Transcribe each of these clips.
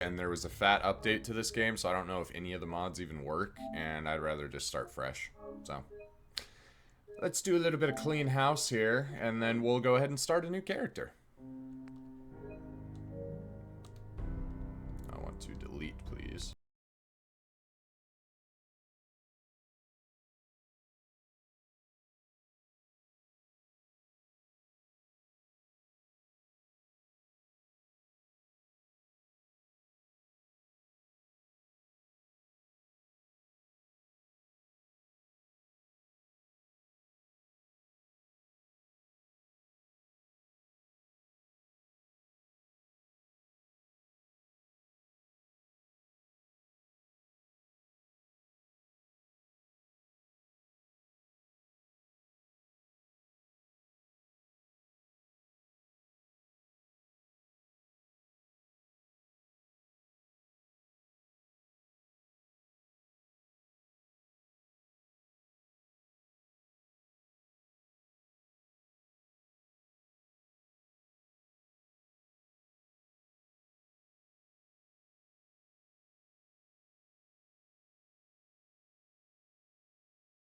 And there was a fat update to this game, so I don't know if any of the mods even work, and I'd rather just start fresh. So, let's do a little bit of clean house here, and then we'll go ahead and start a new character. I want to delete, please.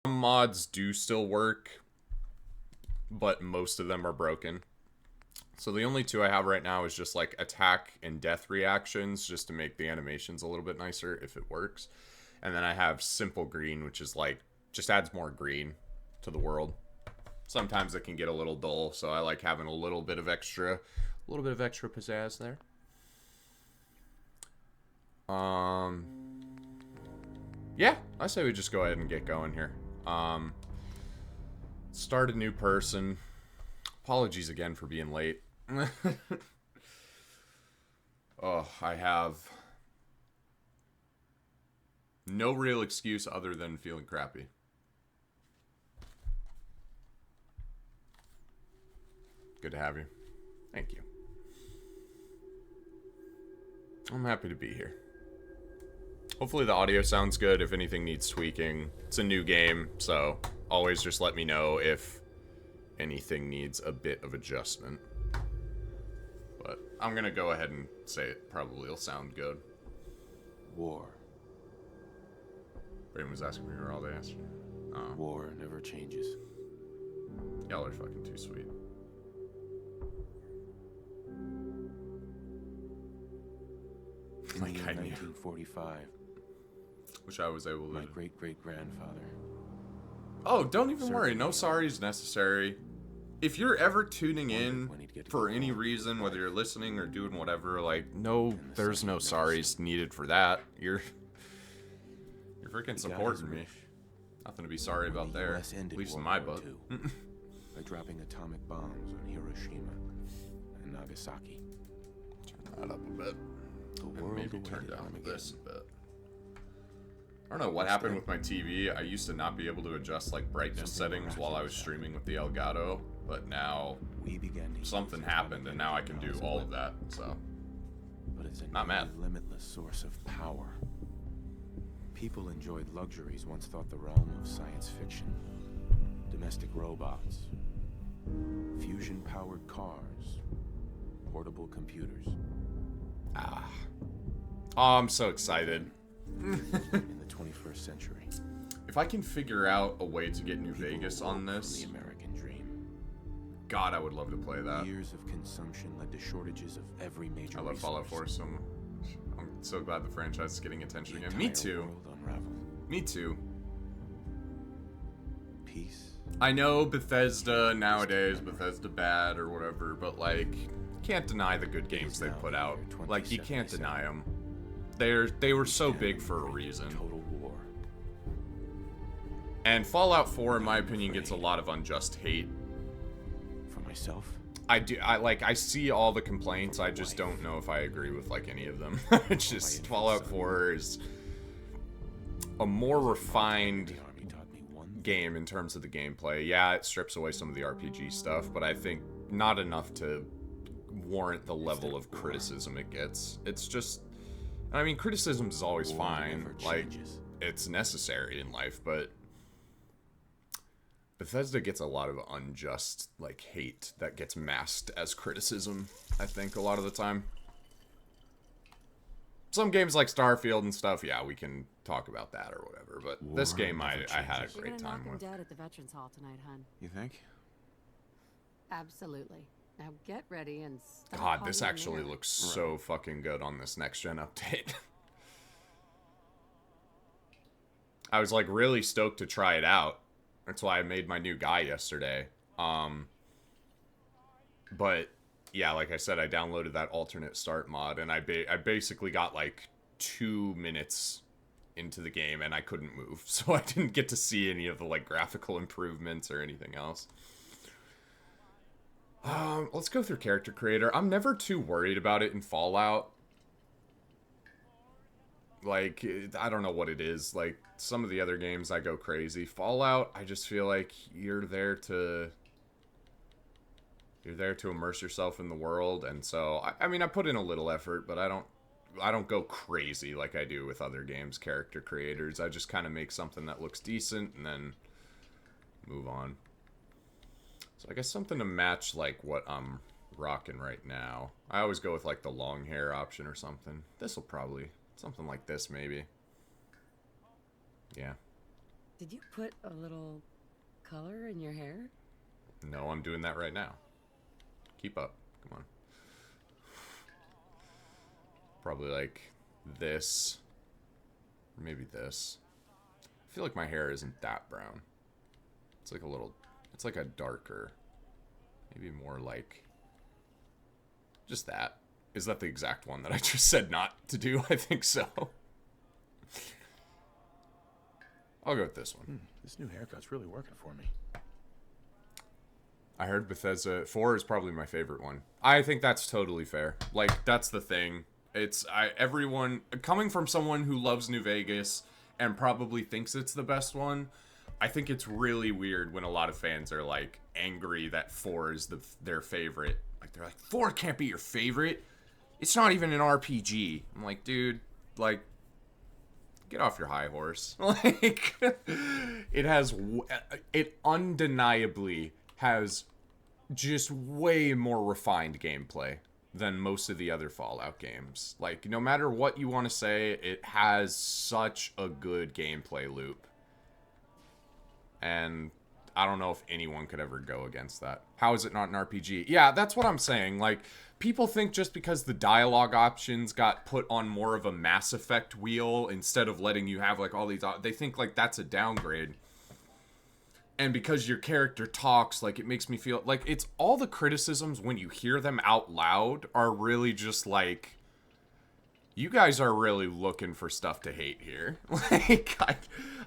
Some mods do still work, but most of them are broken. So the only two I have right now is just like attack and death reactions, just to make the animations a little bit nicer if it works. And then I have simple green, which is like just adds more green to the world. Sometimes it can get a little dull, so I like having a little bit of extra pizzazz there. Yeah, I say we just go ahead and get going here. Start a new person. Apologies again for being late. Oh, I have no real excuse other than feeling crappy. Good to have you. Thank you. I'm happy to be here. Hopefully the audio sounds good. If anything needs tweaking, it's a new game, so always just let me know if anything needs a bit of adjustment. But I'm gonna go ahead and say it probably will sound good. War. Brayden was asking me all day yesterday. War never changes. Y'all are fucking too sweet. In the year 1945, which I was able to. my great-great-grandfather. Oh, don't even worry. No sorries necessary. If you're ever tuning in for any reason, whether you're listening or doing whatever, like, no, there's no sorries needed for that. You're freaking supporting me. Nothing to be sorry about there. At least in my book. By dropping atomic bombs on Hiroshima and Nagasaki. Turn that up a bit. The And world maybe turn awaited down Armageddon. this a bit. I don't know what happened with my TV. I used to not be able to adjust like brightness settings while I was streaming with the Elgato, but now We began to something happened and now I can do all of that. So But it's a not mad. limitless source of power. People enjoyed luxuries once thought the realm of science fiction. Domestic robots, fusion-powered cars, portable computers. Oh, I'm so excited. In the 21st century, If I can figure out a way to get New Vegas on this, the American dream. God, I would love to play that. Years of consumption led to shortages of every major I love Fallout 4 resource. so I'm so glad the franchise is getting attention The again. Me entire too. world unraveled. Me too. Peace. I know Bethesda nowadays, Bethesda bad or whatever, but like, can't deny the good games they put out. Like, you can't deny them. They were so big for a reason. Total war. And Fallout 4, in my opinion, gets a lot of unjust hate. For myself, I see all the complaints, I just don't know if I agree with like any of them. It's just Fallout 4 is a more refined the army taught me one thing. game in terms of the gameplay. Yeah, it strips away some of the RPG stuff, but I think not enough to warrant the level of criticism it gets. It's just, I mean, criticism is always War fine. never Like, changes. it's necessary in life, but Bethesda gets a lot of unjust, like, hate that gets masked as criticism, I think, a lot of the time. Some games like Starfield and stuff, yeah, we can talk about that or whatever, but this War game never I had a changes. You're great gonna knock time him with. dead at the Veterans Hall tonight, hun. You think? Absolutely. Now get ready and stop God, this hogging the actually mirror. looks so fucking good on this next gen update. I was like really stoked to try it out. That's why I made my new guy yesterday. But yeah, like I said, I downloaded that alternate start mod, and I basically got like 2 minutes into the game and I couldn't move, so I didn't get to see any of the like graphical improvements or anything else. Let's go through character creator. I'm never too worried about it in Fallout. Like, I don't know what it is. Like, some of the other games I go crazy. Fallout, I just feel like you're there to immerse yourself in the world, and so I mean I put in a little effort, but I don't go crazy like I do with other games character creators. I just kind of make something that looks decent and then move on. So I guess something to match like what I'm rocking right now. I always go with like the long hair option or something. This will probably something like this maybe. Yeah. Did you put a little color in your hair? No, I'm doing that right now. Keep up. Come on. Probably like this. Or maybe this. I feel like my hair isn't that brown. It's like a little It's like a darker, maybe more like just that. Is that the exact one that I just said not to do? I think so. I'll go with this one. This new haircut's really working for me. I heard Bethesda 4 is probably my favorite one. I think that's totally fair. Like, that's the thing. Everyone coming from someone who loves New Vegas and probably thinks it's the best one. I think it's really weird when a lot of fans are like angry that 4 is their favorite. Like, they're like, 4 can't be your favorite. It's not even an RPG. I'm like, dude, like, get off your high horse. Like, it undeniably has just way more refined gameplay than most of the other Fallout games. Like, no matter what you want to say, it has such a good gameplay loop. And I don't know if anyone could ever go against that. How is it not an RPG? Yeah, that's what I'm saying. Like, people think just because the dialogue options got put on more of a Mass Effect wheel instead of letting you have, like, all these... They think, like, that's a downgrade. And because your character talks, like, it makes me feel... Like, it's all the criticisms when you hear them out loud are really just, like... You guys are really looking for stuff to hate here. Like,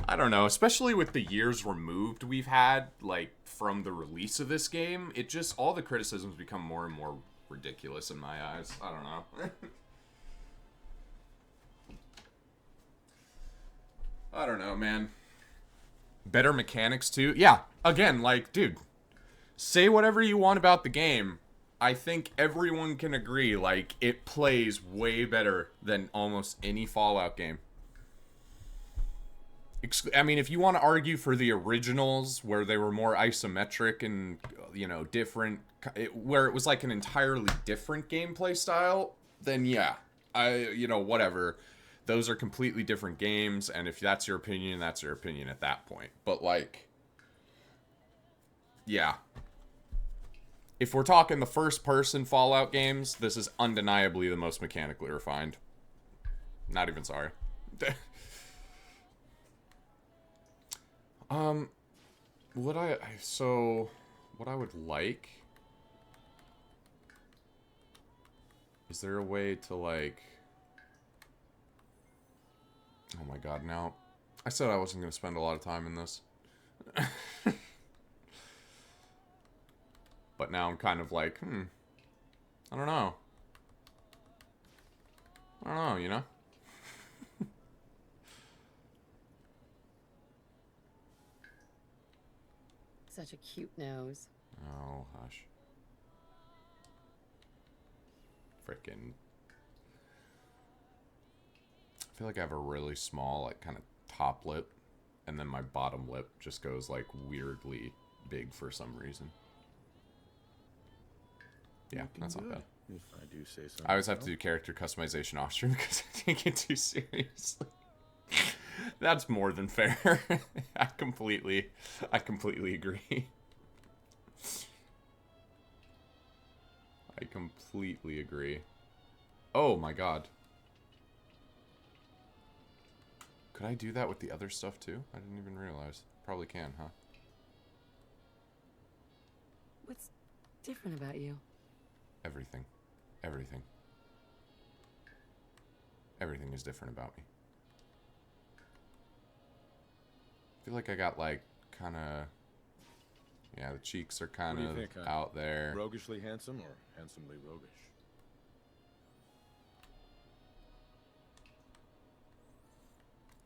I don't know. Especially with the years removed we've had, like, from the release of this game. It just... All the criticisms become more and more ridiculous in my eyes. I don't know. I don't know, man. Better mechanics, too? Yeah. Again, like, dude. Say whatever you want about the game. I think everyone can agree, like, it plays way better than almost any Fallout game. I mean, if you want to argue for the originals, where they were more isometric and, you know, different, where it was like an entirely different gameplay style, then yeah, whatever. Those are completely different games, and if that's your opinion, that's your opinion at that point. But, like, yeah. If we're talking the first-person Fallout games, this is undeniably the most mechanically refined. Not even sorry. What I would like... Is there a way to, like... Oh my god, now... I said I wasn't going to spend a lot of time in this. But now I'm kind of like, I don't know. I don't know, you know? Such a cute nose. Oh, hush. Frickin'. I feel like I have a really small, like, kind of top lip. And then my bottom lip just goes, like, weirdly big for some reason. Yeah, that's not bad. If I do say so. I always have to do character customization off stream because I take it too seriously. That's more than fair. I completely agree. I completely agree. Oh my god. Could I do that with the other stuff too? I didn't even realize. Probably can, huh? What's different about you? Everything. Everything. Everything is different about me. I feel like I got, like, kind of... Yeah, the cheeks are kind of out there. Roguishly handsome or handsomely roguish?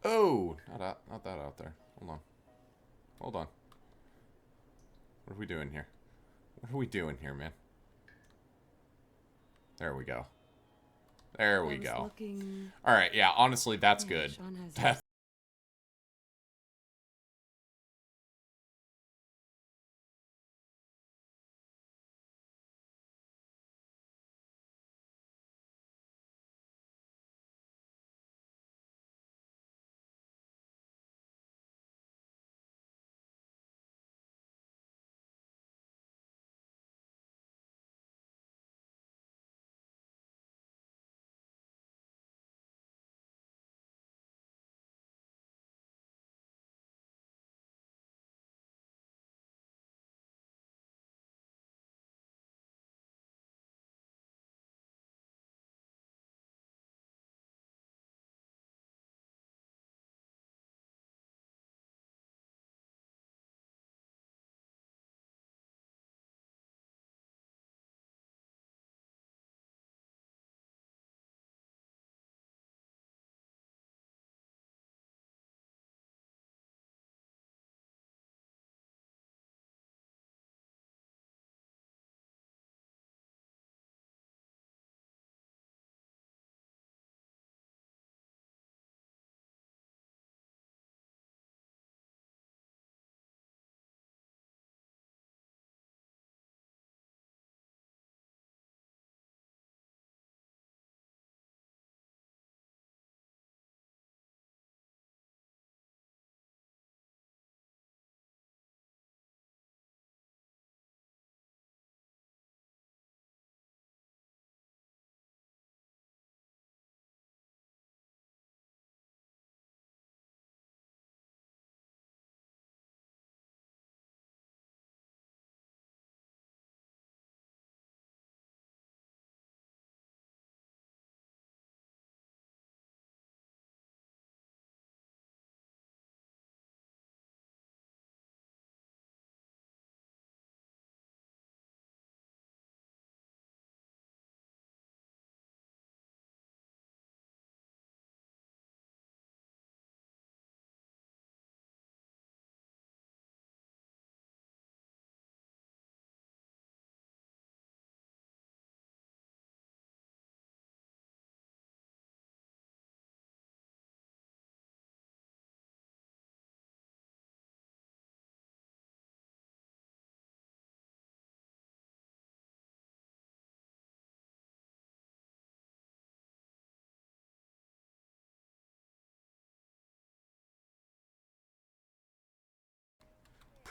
Oh! Not that out there. Hold on. Hold on. What are we doing here? What are we doing here, man? There we go. There we go. Alright, yeah, honestly, that's good. That's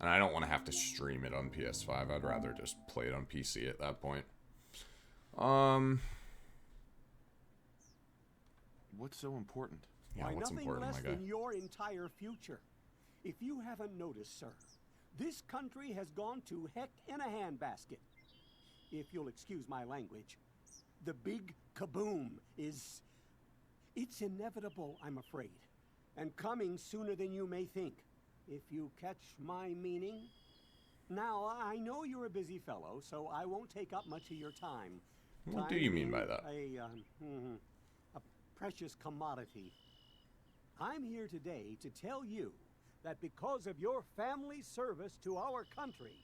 And I don't want to have to stream it on PS5. I'd rather just play it on PC at that point. What's so important? Yeah, Why, what's nothing important, less my guy? than your entire future. If you haven't noticed, sir, this country has gone to heck in a handbasket. If you'll excuse my language, the big kaboom is... It's inevitable, I'm afraid, and coming sooner than you may think, if you catch my meaning. Now, I know you're a busy fellow, so I won't take up much of your time. What do Time you mean by being that? A precious commodity. I'm here today to tell you that because of your family service to our country,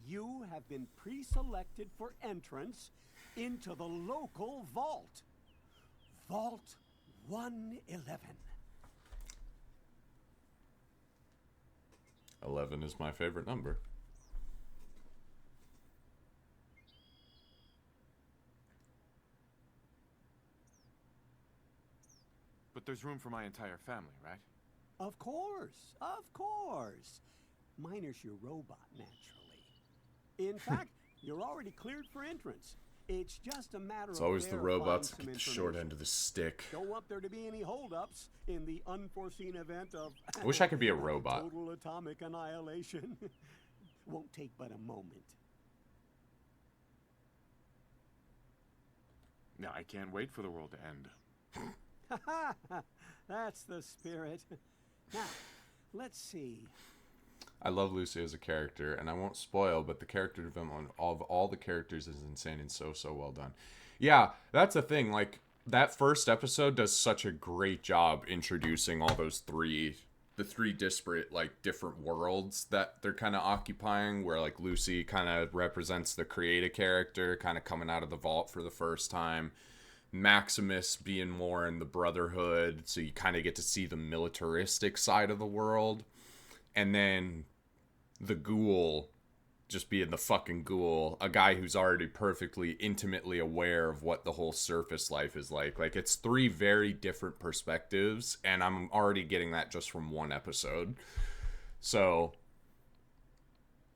you have been pre-selected for entrance into the local vault. Vault 111. 11 is my favorite number. But there's room for my entire family, right? Of course, of course. Minus your robot, naturally. In fact, you're already cleared for entrance. It's just a matter It's of always the verifying robots that some get the short information. end of the stick. Don't want there to be any holdups in the unforeseen event of... I wish I could be a robot. Total atomic annihilation. Won't take but a moment. Now, I can't wait for the world to end. That's the spirit. Now, let's see. I love Lucy as a character, and I won't spoil, but the character development of all the characters is insane and so well done. Yeah, that's the thing. Like, that first episode does such a great job introducing all those the three disparate, like, different worlds that they're kind of occupying, where, like, Lucy kind of represents the creative character, kind of coming out of the vault for the first time. Maximus being more in the Brotherhood, so you kind of get to see the militaristic side of the world. And then the ghoul just being the fucking ghoul, a guy who's already perfectly intimately aware of what the whole surface life is like. Like, it's three very different perspectives, and I'm already getting that just from one episode. So,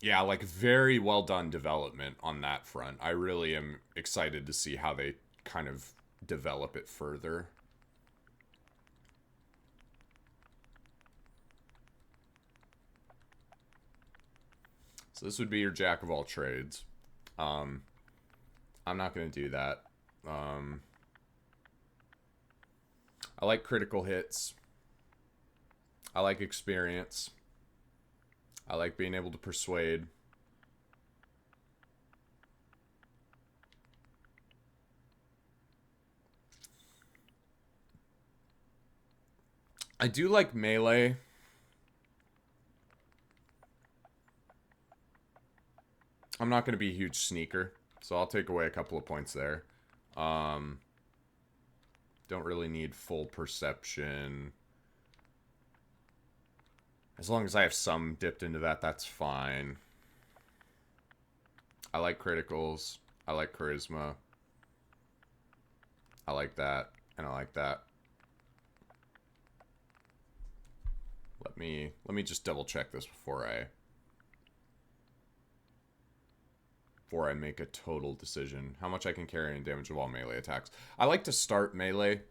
yeah, like, very well done development on that front. I really am excited to see how they kind of develop it further. So this would be your jack of all trades. I'm not going to do that. I like critical hits. I like experience. I like being able to persuade. I do like melee. I'm not going to be a huge sneaker, so I'll take away a couple of points there. Don't really need full perception. As long as I have some dipped into that, that's fine. I like criticals. I like charisma. I like that, and I like that. Let me just double check this before I make a total decision. How much I can carry in damage of all melee attacks. I like to start melee.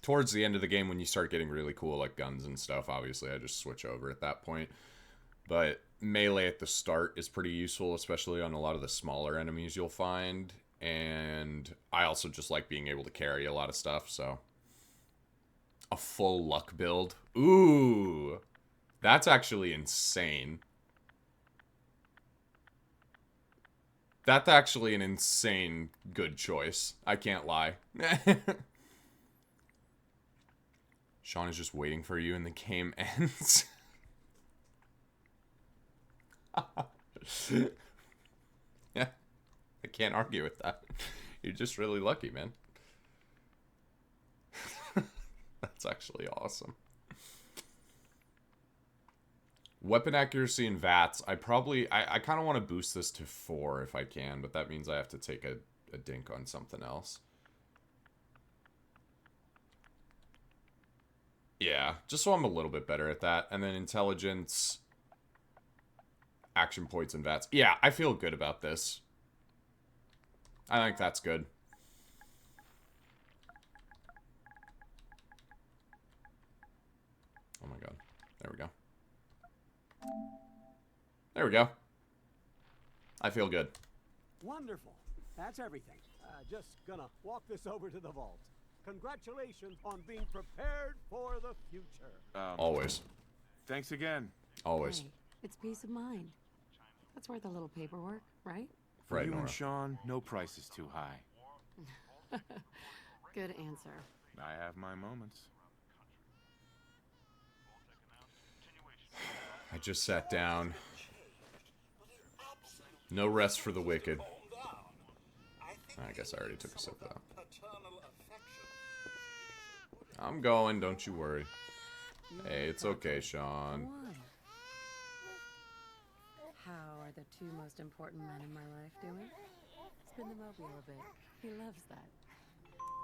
Towards the end of the game, when you start getting really cool, like guns and stuff, obviously I just switch over at that point. But melee at the start is pretty useful, especially on a lot of the smaller enemies you'll find. And I also just like being able to carry a lot of stuff, so. A full luck build. Ooh! That's actually insane. That's actually an insane good choice. I can't lie. Sean is just waiting for you and the game ends. Yeah, I can't argue with that. You're just really lucky, man. That's actually awesome. Weapon accuracy and VATS. I kind of want to boost this to 4 if I can, but that means I have to take a dink on something else. Yeah, just so I'm a little bit better at that. And then intelligence. action points and vats. Yeah, I feel good about this. I think that's good. Oh my god. There we go. There we go. I feel good. Wonderful. That's everything. Just gonna walk this over to the vault. Congratulations on being prepared for the future. Always. Thanks again. Always. Hey, it's peace of mind. That's worth a little paperwork, right? For Right, you Nora. and Sean, no price is too high. Good answer. I have my moments. I just sat down. No rest for the wicked. I guess I already took a sip of that. I'm going, don't you worry. Hey, it's okay, Sean. One. How are the two most important men in my life doing? Spin the mobile a bit. He loves that.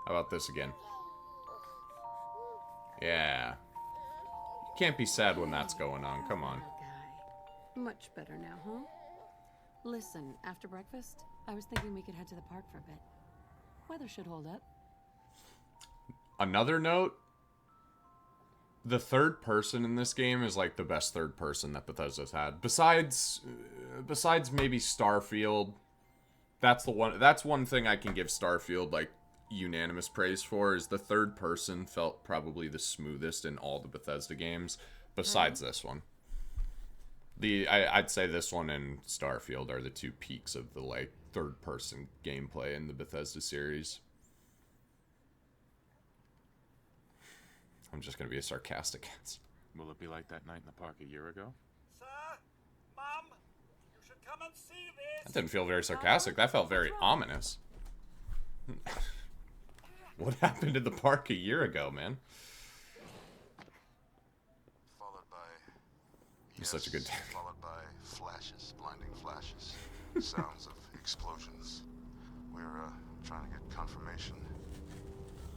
How about this again? Yeah. You can't be sad when that's going on. Come on. Little guy. Much better now, huh? Listen, after breakfast, I was thinking we could head to the park for a bit. Weather should hold up. Another note. The third person in this game is like the best third person that Bethesda's had. Besides maybe Starfield. That's one thing I can give Starfield like unanimous praise for, is the third person felt probably the smoothest in all the Bethesda games besides this one. I'd say this one and Starfield are the two peaks of the like third person gameplay in the Bethesda series. I'm just gonna be a sarcastic answer. Will it be like that night in the park a year ago? Sir, Mom, you should come and see That this. didn't feel very sarcastic. That felt very ominous. What happened in the park a year ago, man? Followed by... You're such a good dad. Followed by flashes, blinding flashes. Sounds of explosions. We're, trying to get confirmation.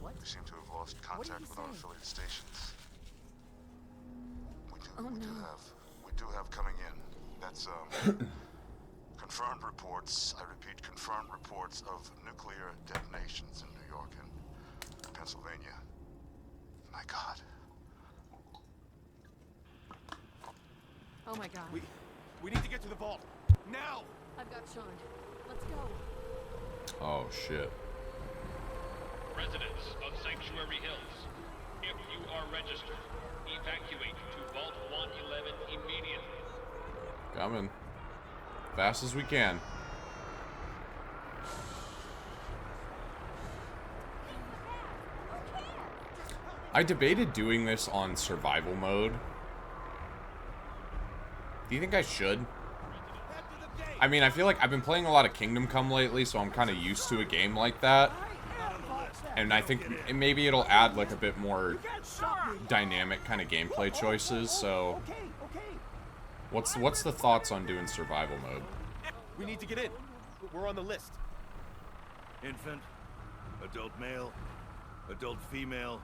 What? We seem to have lost contact with our say? affiliate stations. We Oh, no. do have coming in. That's, confirmed reports, I repeat, confirmed reports of nuclear detonations in New York and Pennsylvania. My God. Oh my god. We need to get to the vault. Now! I've got Sean. Let's go. Oh shit. Residents of Sanctuary Hills, if you are registered, evacuate to Vault 111 immediately. Coming. Fast as we can. I debated doing this on survival mode. Do you think I should? I mean, I feel like I've been playing a lot of Kingdom Come lately, so I'm kind of used to a game like that. And I think maybe it'll add like a bit more dynamic kind of gameplay choices, so... What's the thoughts on doing survival mode? We need to get in. We're on the list. Infant, adult male, adult female.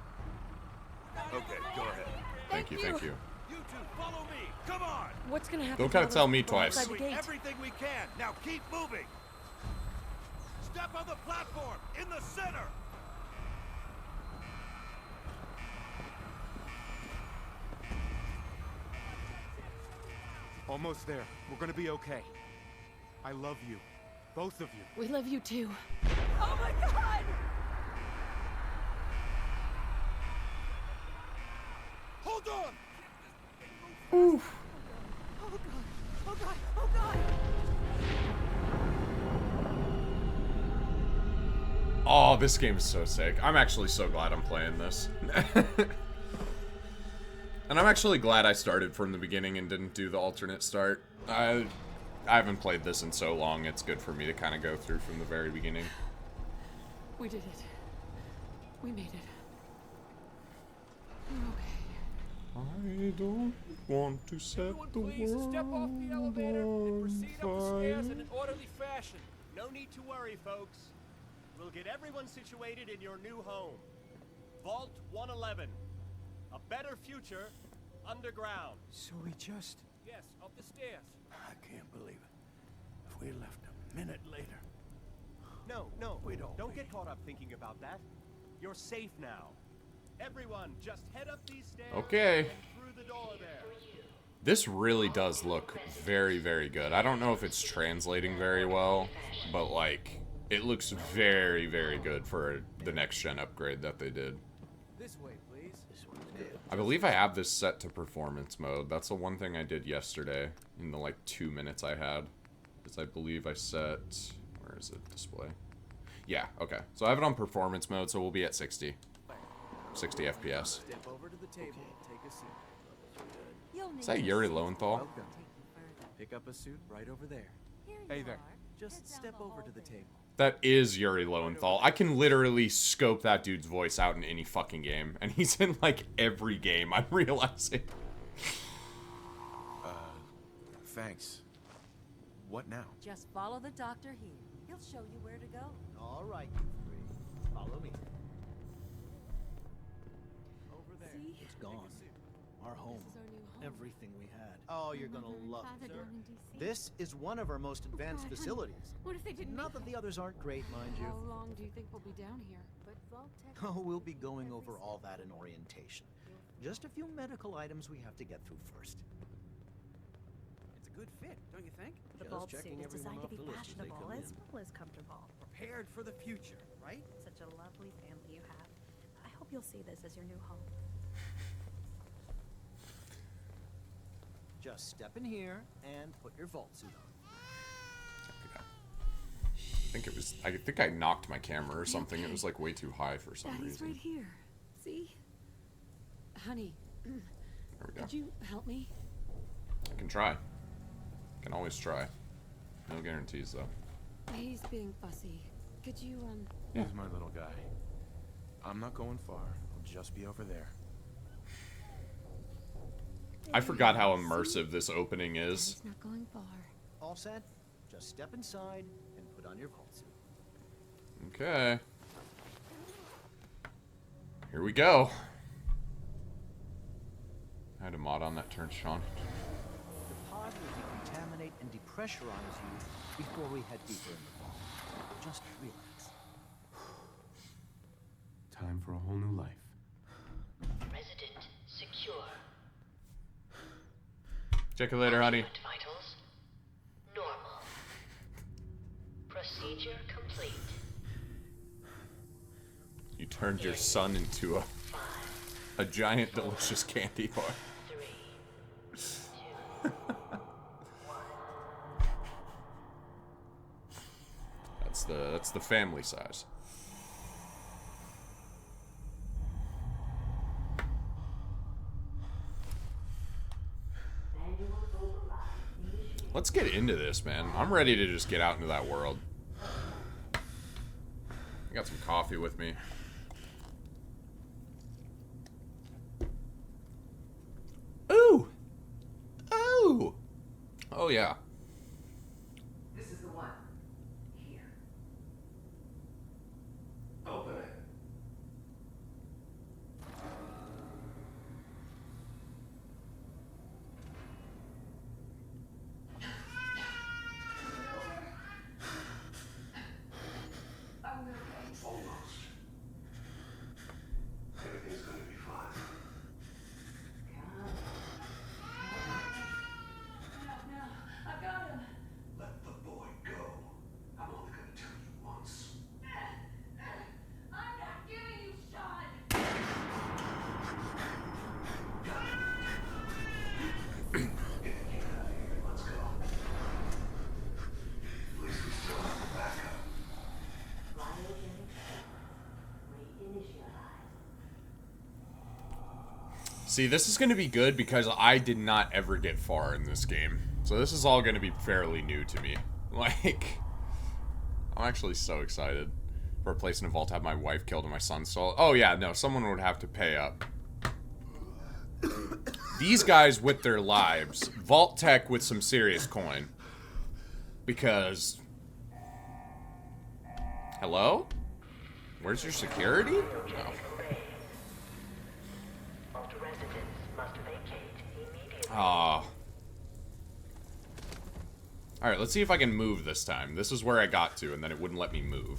Okay, go ahead. Thank you. You two, follow me. Come on. What's gonna happen? Don't to gotta all tell those me people twice. outside the gate? Everything we can. Now keep moving. Step on the platform in the center. Almost there. We're gonna be okay. I love you. Both of you. We love you too. Oh my god! Hold on. Oh god! Oh god! Oh god! Oh, this game is so sick. I'm actually so glad I'm playing this. And I'm actually glad I started from the beginning and didn't do the alternate start. I haven't played this in so long, it's good for me to kind of go through from the very beginning. We did it. We made it. We're okay. I don't want to set the Please world step off the elevator and proceed up the stairs in an fire. orderly fashion. No need to worry, folks. We'll get everyone situated in your new home. Vault 111. A better future underground. So we just Yes, up the stairs. I can't believe it. If we left a minute later. No, We don't don't get caught up thinking about that. You're safe now. Everyone, just head up these stairs. Okay. And through the door there. This really does look very, very good. I don't know if it's translating very well, but like, it looks very, very good for the next gen upgrade that they did. This way, please. I believe I have this set to performance mode. That's the one thing I did yesterday in the like 2 minutes I had. Is I believe I set, where is it, display? Yeah, okay. So I have it on performance mode, so we'll be at 60 FPS. Step over to the table. Take a seat. Is that Yuri Lowenthal? Pick up a suit right over there. Hey there. Just step over to the table. That is Yuri Lowenthal. I can literally scope that dude's voice out in any fucking game, and he's in like every game, I'm realizing. Thanks. What now? Just follow the doctor here. He'll show you where to go. All right, you three. Follow me. Over there. See? It's gone. Our home. This is our new home. Everything we had. Oh, you're gonna love it, sir. This is one of our most advanced God, honey. facilities. What if they didn't Not that the others aren't great, mind you. How long do you think we'll be down here? But Vault-Tec... Oh, we'll be going over all that in orientation. Just a few medical items we have to get through first. It's a good fit, don't you think? The Just bulb suit checking is everyone designed to off be the list as they fashionable come as in. well as comfortable. Prepared for the future, right? Such a lovely family you have. I hope you'll see this as your new home. Just step in here and put your vault suit on. I think I knocked my camera or something. It was like way too high for some Daddy's reason. right here. See? Honey, There we go. could you help me? I can try. Can always try. No guarantees though. He's being fussy. Could you, Here's my little guy. I'm not going far. I'll just be over there. I forgot how immersive this opening is. He's not going far. All set? Just step inside and put on your vault suit. Okay. Here we go. I had a mod on that turn, Sean. The pod will decontaminate and depressurize you before we head deeper in the vault. Just relax. Time for a whole new life. Resident secure. Check you later, honey. Vitals normal. Procedure complete. You turned your son into a giant delicious candy bar. 3, 2, 1. That's the family size. Let's get into this, man. I'm ready to just get out into that world. I got some coffee with me. Ooh! Ooh! Oh, yeah. This is the one. Here. Open it. Almost. Everything's gonna be fine. I've got him. Let the boy go. I'm only gonna tell you once. I'm not giving you Sean. Let's go. At least we still have the backup. See, this is going to be good because I did not ever get far in this game. So this is all going to be fairly new to me. Like, I'm actually so excited for a place in a vault to have my wife killed and my son stolen. Oh yeah, no, someone would have to pay up. These guys with their lives. Vault-Tec with some serious coin. Because... Hello? Where's your security? Oh. Residents must vacate immediately. Ah, Alright, let's see if I can move this time. This is where I got to, and then it wouldn't let me move.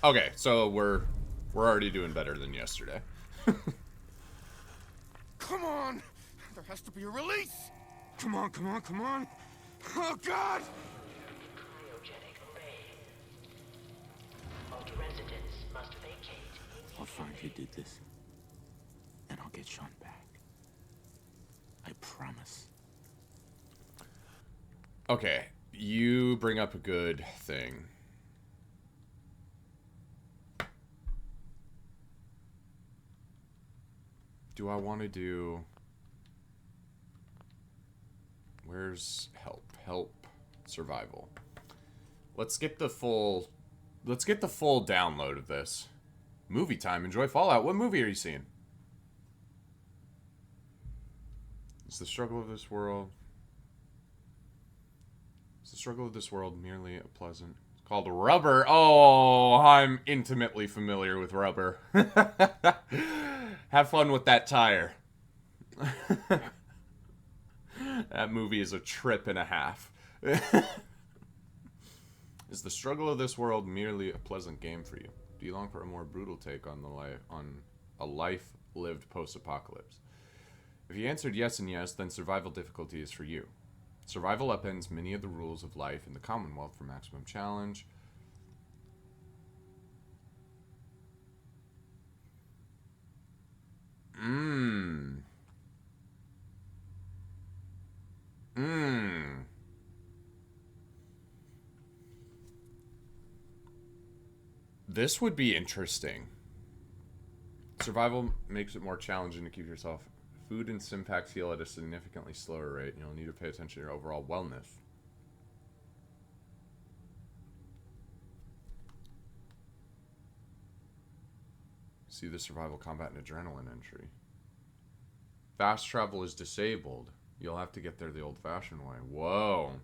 Okay, so we're already doing better than yesterday. Come on! There has to be a release! Come on, come on, come on! Oh, God! Cryogenic array. All residents must vacate. I'll find who did this. And I'll get Sean back. I promise. Okay, you bring up a good thing. Do I want to do... Where's help? Help. Survival. Let's get the full download of this. Movie time. Enjoy Fallout. What movie are you seeing? Is the struggle of this world... Is the struggle of this world merely a pleasant... It's called Rubber. Oh, I'm intimately familiar with Rubber. Have fun with that tire. That movie is a trip and a half. Is the struggle of this world merely a pleasant game for you? Do you long for a more brutal take on a life lived post-apocalypse? If you answered yes and yes, then survival difficulty is for you. Survival upends many of the rules of life in the Commonwealth for maximum challenge. This would be interesting. Survival makes it more challenging to keep yourself. Food and sim packs heal at a significantly slower rate. You'll need to pay attention to your overall wellness. See the survival, combat, and adrenaline entry. Fast travel is disabled. You'll have to get there the old-fashioned way. Whoa.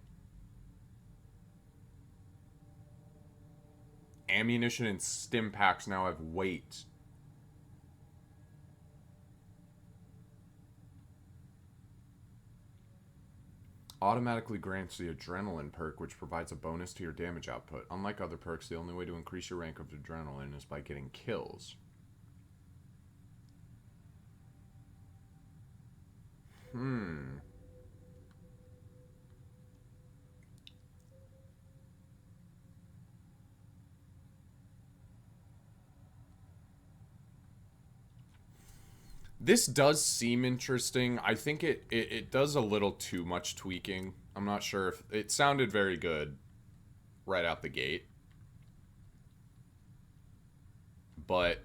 Ammunition and stim packs now have weight. Automatically grants the adrenaline perk, which provides a bonus to your damage output. Unlike other perks, the only way to increase your rank of adrenaline is by getting kills. This does seem interesting. I think it does a little too much tweaking. I'm not sure if... It sounded very good right out the gate. But...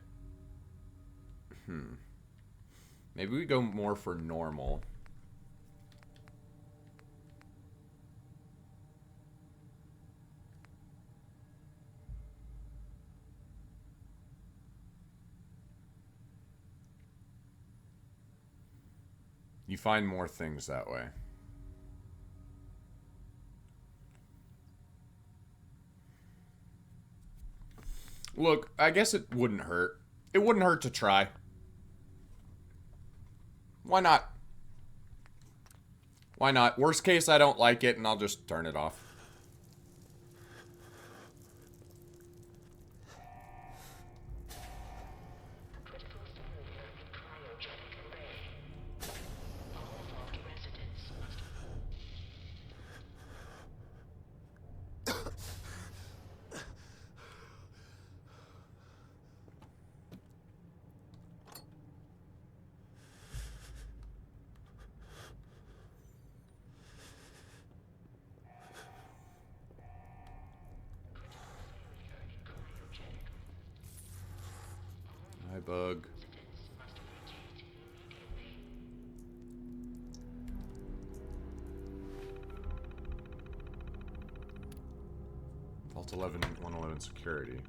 Maybe we go more for normal. You find more things that way. Look, I guess it wouldn't hurt. It wouldn't hurt to try. Why not? Why not? Worst case, I don't like it, and I'll just turn it off. Hi, bug. Vault 11, 111 security.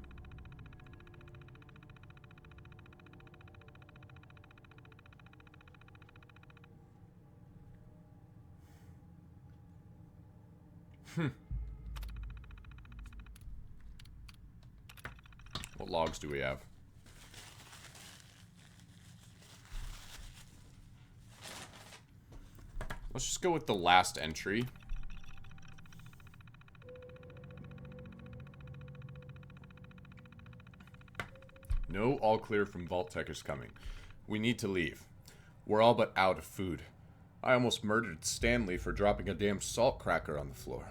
What logs do we have? Let's just go with the last entry. No all clear from Vault Tech is coming. We need to leave. We're all but out of food. I almost murdered Stanley for dropping a damn salt cracker on the floor.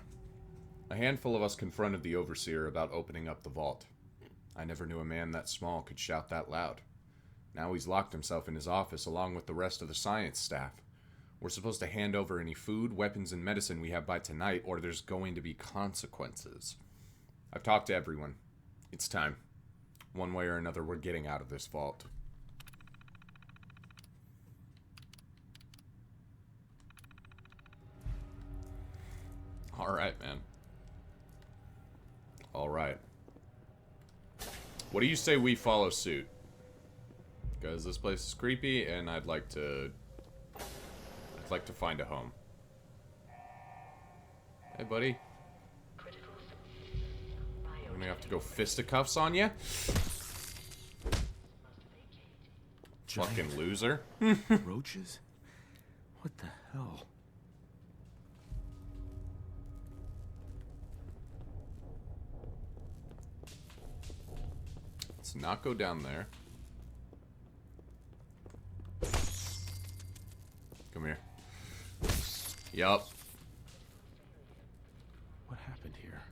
A handful of us confronted the Overseer about opening up the vault. I never knew a man that small could shout that loud. Now he's locked himself in his office along with the rest of the science staff. We're supposed to hand over any food, weapons, and medicine we have by tonight, or there's going to be consequences. I've talked to everyone. It's time. One way or another, we're getting out of this vault. Alright, man. Alright. What do you say we follow suit? Because this place is creepy, and I'd like to find a home. Hey, buddy. I'm gonna have to go fisticuffs on you? Fucking loser. Roaches? What the hell? Let's not go down there. Come here. Yup. What happened here?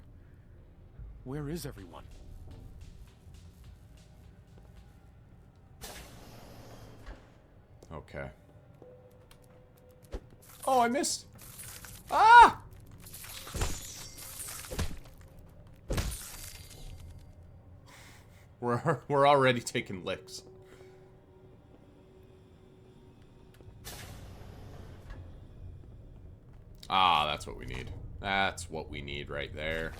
Where is everyone? Okay. Oh, I missed. Ah! We're already taking licks. Ah, that's what we need. That's what we need right there.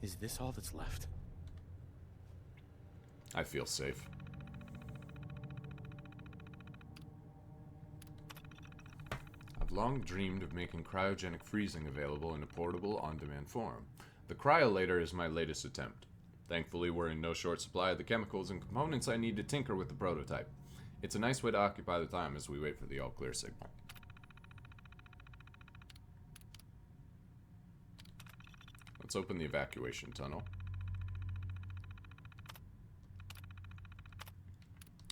Is this all that's left? I feel safe. I've long dreamed of making cryogenic freezing available in a portable, on-demand form. The cryolator is my latest attempt. Thankfully, we're in no short supply of the chemicals and components I need to tinker with the prototype. It's a nice way to occupy the time as we wait for the all-clear signal. Let's open the evacuation tunnel.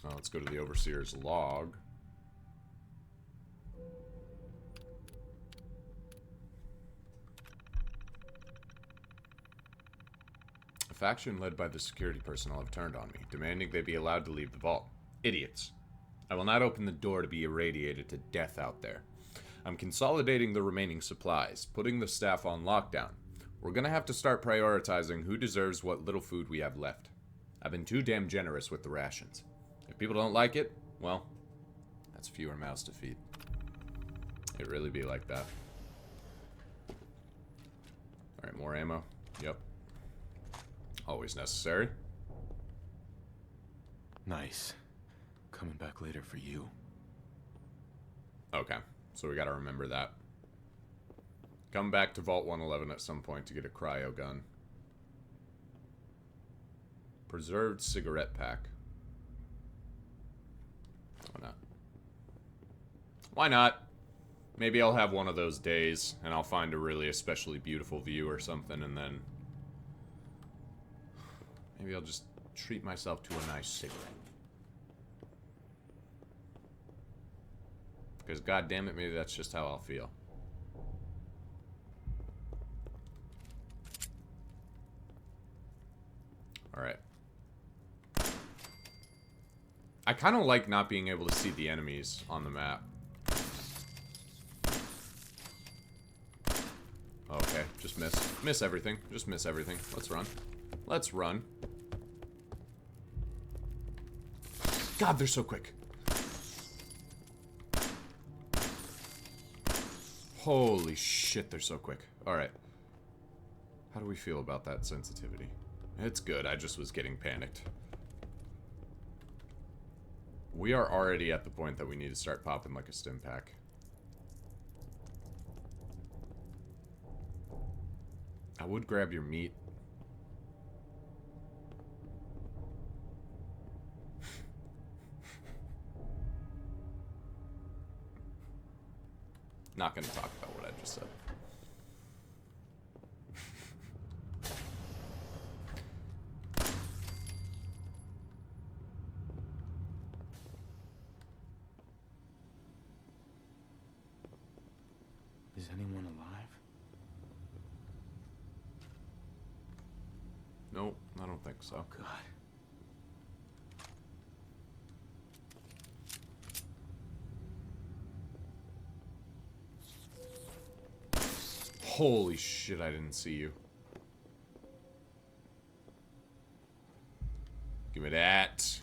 Let's go to the Overseer's log. A faction led by the security personnel have turned on me, demanding they be allowed to leave the vault. Idiots. I will not open the door to be irradiated to death out there. I'm consolidating the remaining supplies, putting the staff on lockdown. We're gonna have to start prioritizing who deserves what little food we have left. I've been too damn generous with the rations. If people don't like it, well, that's fewer mouths to feed. It really be like that. Alright, more ammo. Yep. Always necessary. Nice. Coming back later for you. Okay, so we gotta remember that. Come back to Vault 111 at some point to get a cryo gun. Preserved cigarette pack. Why not? Why not? Maybe I'll have one of those days, and I'll find a really especially beautiful view or something, and then... maybe I'll just treat myself to a nice cigarette. Because, goddammit, maybe that's just how I'll feel. Alright. I kind of like not being able to see the enemies on the map. Okay, just miss. Miss everything. Just miss everything. Let's run. Let's run. God, they're so quick. Holy shit, they're so quick. Alright. How do we feel about that sensitivity? It's good, I just was getting panicked. We are already at the point that we need to start popping like a stim pack. I would grab your meat. Not gonna talk about what I just said. Is anyone alive? Nope, I don't think so. Oh, God. Holy shit, I didn't see you. Give me that.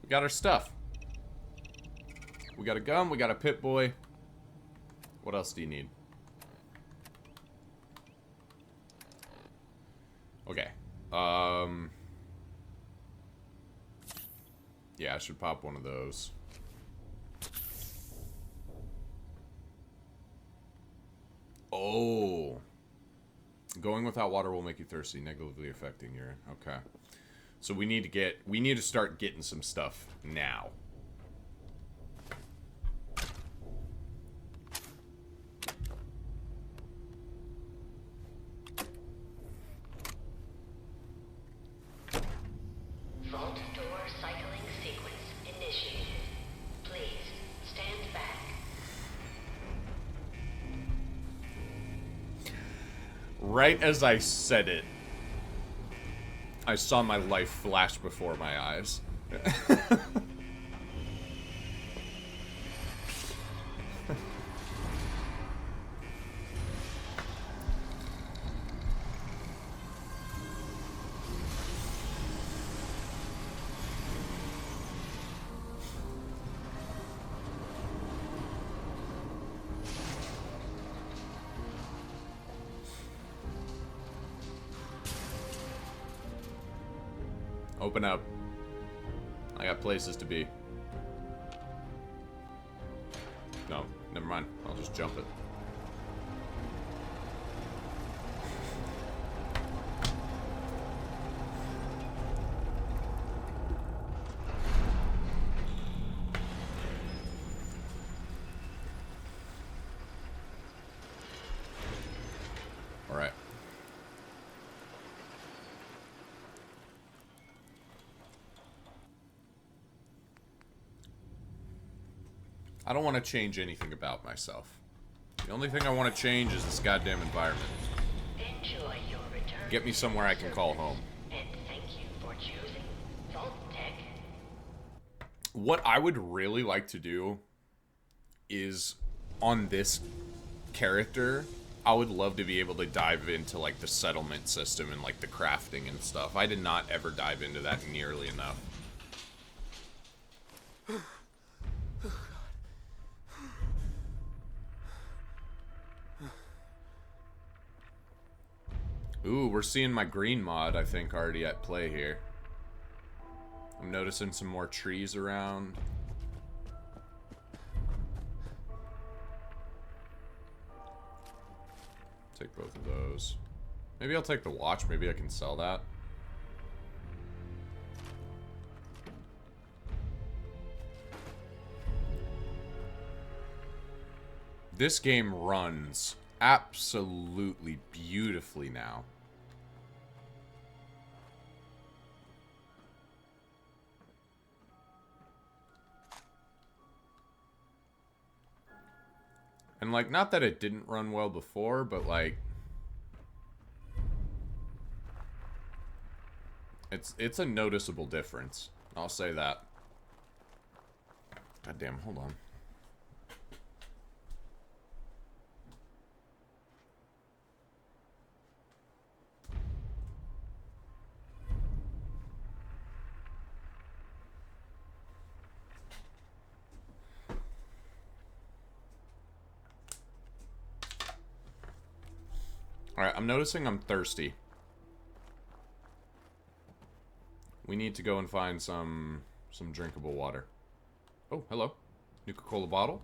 We got our stuff. We got a gun, we got a Pip-Boy. What else do you need? Okay. Yeah, I should pop one of those. Oh. Going without water will make you thirsty, negatively affecting your... Okay. So we need to start getting some stuff now. Vault door cycling sequence initiated. Please stand back. Right as I said it, I saw my life flash before my eyes. Open up. I got places to be. No, never mind. I'll just jump it. All right. I don't want to change anything about myself. The only thing I want to change is this goddamn environment. Enjoy your return. Get me somewhere I can call home. And thank you for choosing Vault Tech. What I would really like to do is, on this character, I would love to be able to dive into, like, the settlement system and, like, the crafting and stuff. I did not ever dive into that nearly enough. Ooh, we're seeing my green mod, I think, already at play here. I'm noticing some more trees around. Take both of those. Maybe I'll take the watch. Maybe I can sell that. This game runs absolutely beautifully now. And, like, not that it didn't run well before, but, like, it's a noticeable difference. I'll say that. God damn, hold on. Alright, I'm noticing I'm thirsty. We need to go and find some drinkable water. Oh, hello. Nuka-Cola bottle.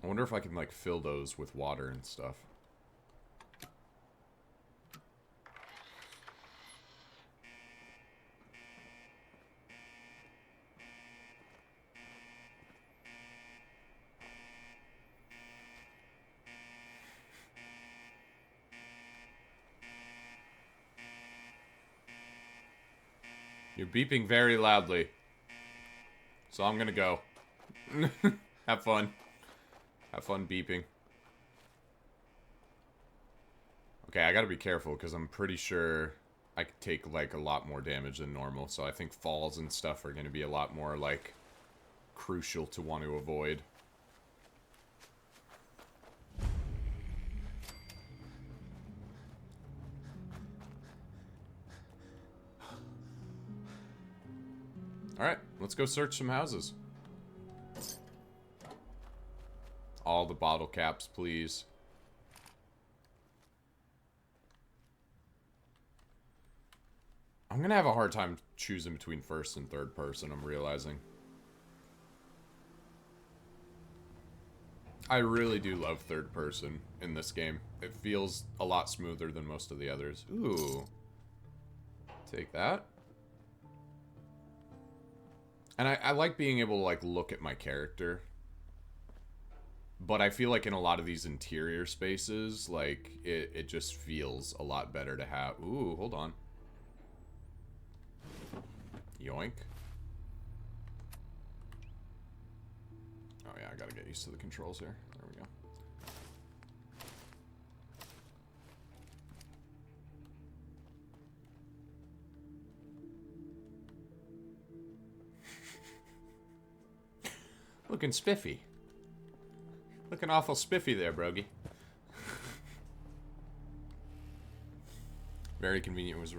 I wonder if I can, like, fill those with water and stuff. You're beeping very loudly. So I'm gonna go. Have fun. Have fun beeping. Okay, I gotta be careful because I'm pretty sure I could take like a lot more damage than normal. So I think falls and stuff are gonna be a lot more like crucial to want to avoid. Alright, let's go search some houses. All the bottle caps, please. I'm gonna have a hard time choosing between first and third person, I'm realizing. I really do love third person in this game. It feels a lot smoother than most of the others. Ooh. Take that. And I like being able to, like, look at my character. But I feel like in a lot of these interior spaces, like, it just feels a lot better to have... Ooh, hold on. Yoink. Oh yeah, I gotta get used to the controls here. There we go. Looking spiffy. Looking awful spiffy there, Brogy. Very convenient. It was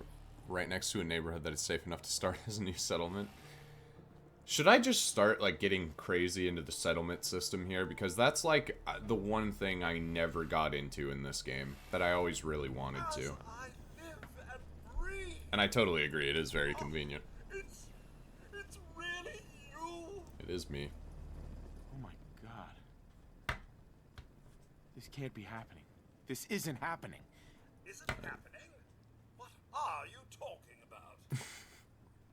right next to a neighborhood that is safe enough to start as a new settlement. Should I just start, like, getting crazy into the settlement system here? Because that's, like, the one thing I never got into in this game that I always really wanted to. And I totally agree. It is very convenient. It's really you. It is me. Oh my god. This can't be happening. This isn't happening. Isn't happening? What are you talking about?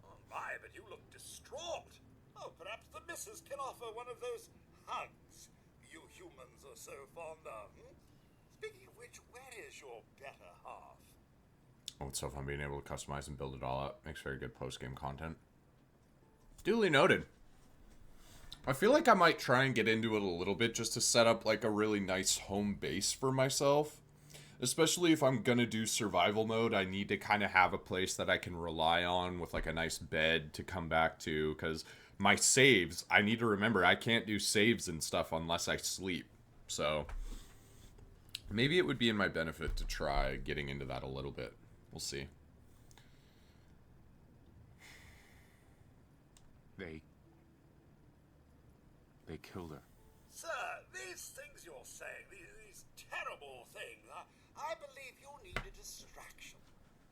Oh my, but you look distraught. Oh, perhaps the missus can offer one of those hugs you humans are so fond of. Speaking of which, where is your better half? Oh, it's so fun being able to customize and build it all up. Makes very good post-game content. Duly noted. I feel like I might try and get into it a little bit just to set up like a really nice home base for myself. Especially if I'm gonna do survival mode, I need to kind of have a place that I can rely on with like a nice bed to come back to. Because my saves, I need to remember, I can't do saves and stuff unless I sleep. So maybe it would be in my benefit to try getting into that a little bit. We'll see. They killed her. Sir, these things you're saying, these terrible things, I believe you need a distraction.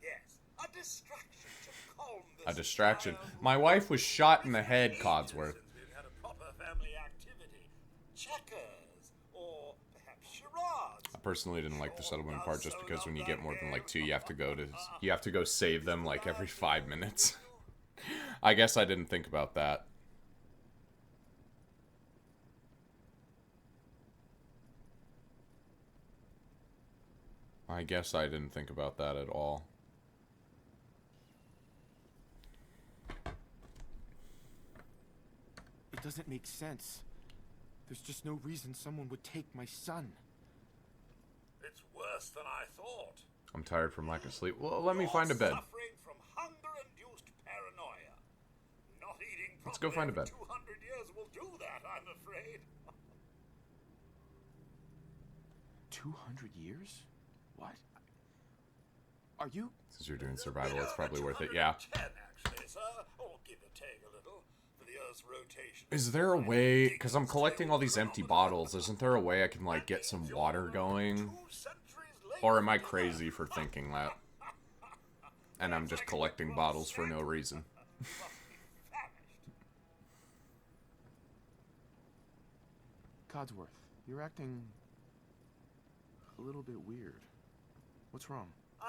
Yes, a distraction to calm this. A distraction. My wife was shot in the head, Codsworth. We've had a proper family activity. Checkers, or perhaps charades. I personally didn't like the settlement part just because when you get more than like 2, you have to go save them like every 5 minutes. I guess I didn't think about that. I guess I didn't think about that at all. It doesn't make sense. There's just no reason someone would take my son. It's worse than I thought. I'm tired from lack of sleep. Well, let me find a bed. Suffering from hunger-induced paranoia. Not eating properly. Let's go find a bed. 200 years will do that, I'm afraid. 200 years? What? Are you? Since you're doing survival, it's probably worth it. Yeah. 10 actually, sir. Or give or take a little for the Earth's rotation. Is there a way, because I'm collecting all these empty bottles, isn't there a way I can like get some water going? Or am I crazy for thinking that? And I'm just collecting bottles for no reason. Codsworth, you're acting a little bit weird. What's wrong? Oh,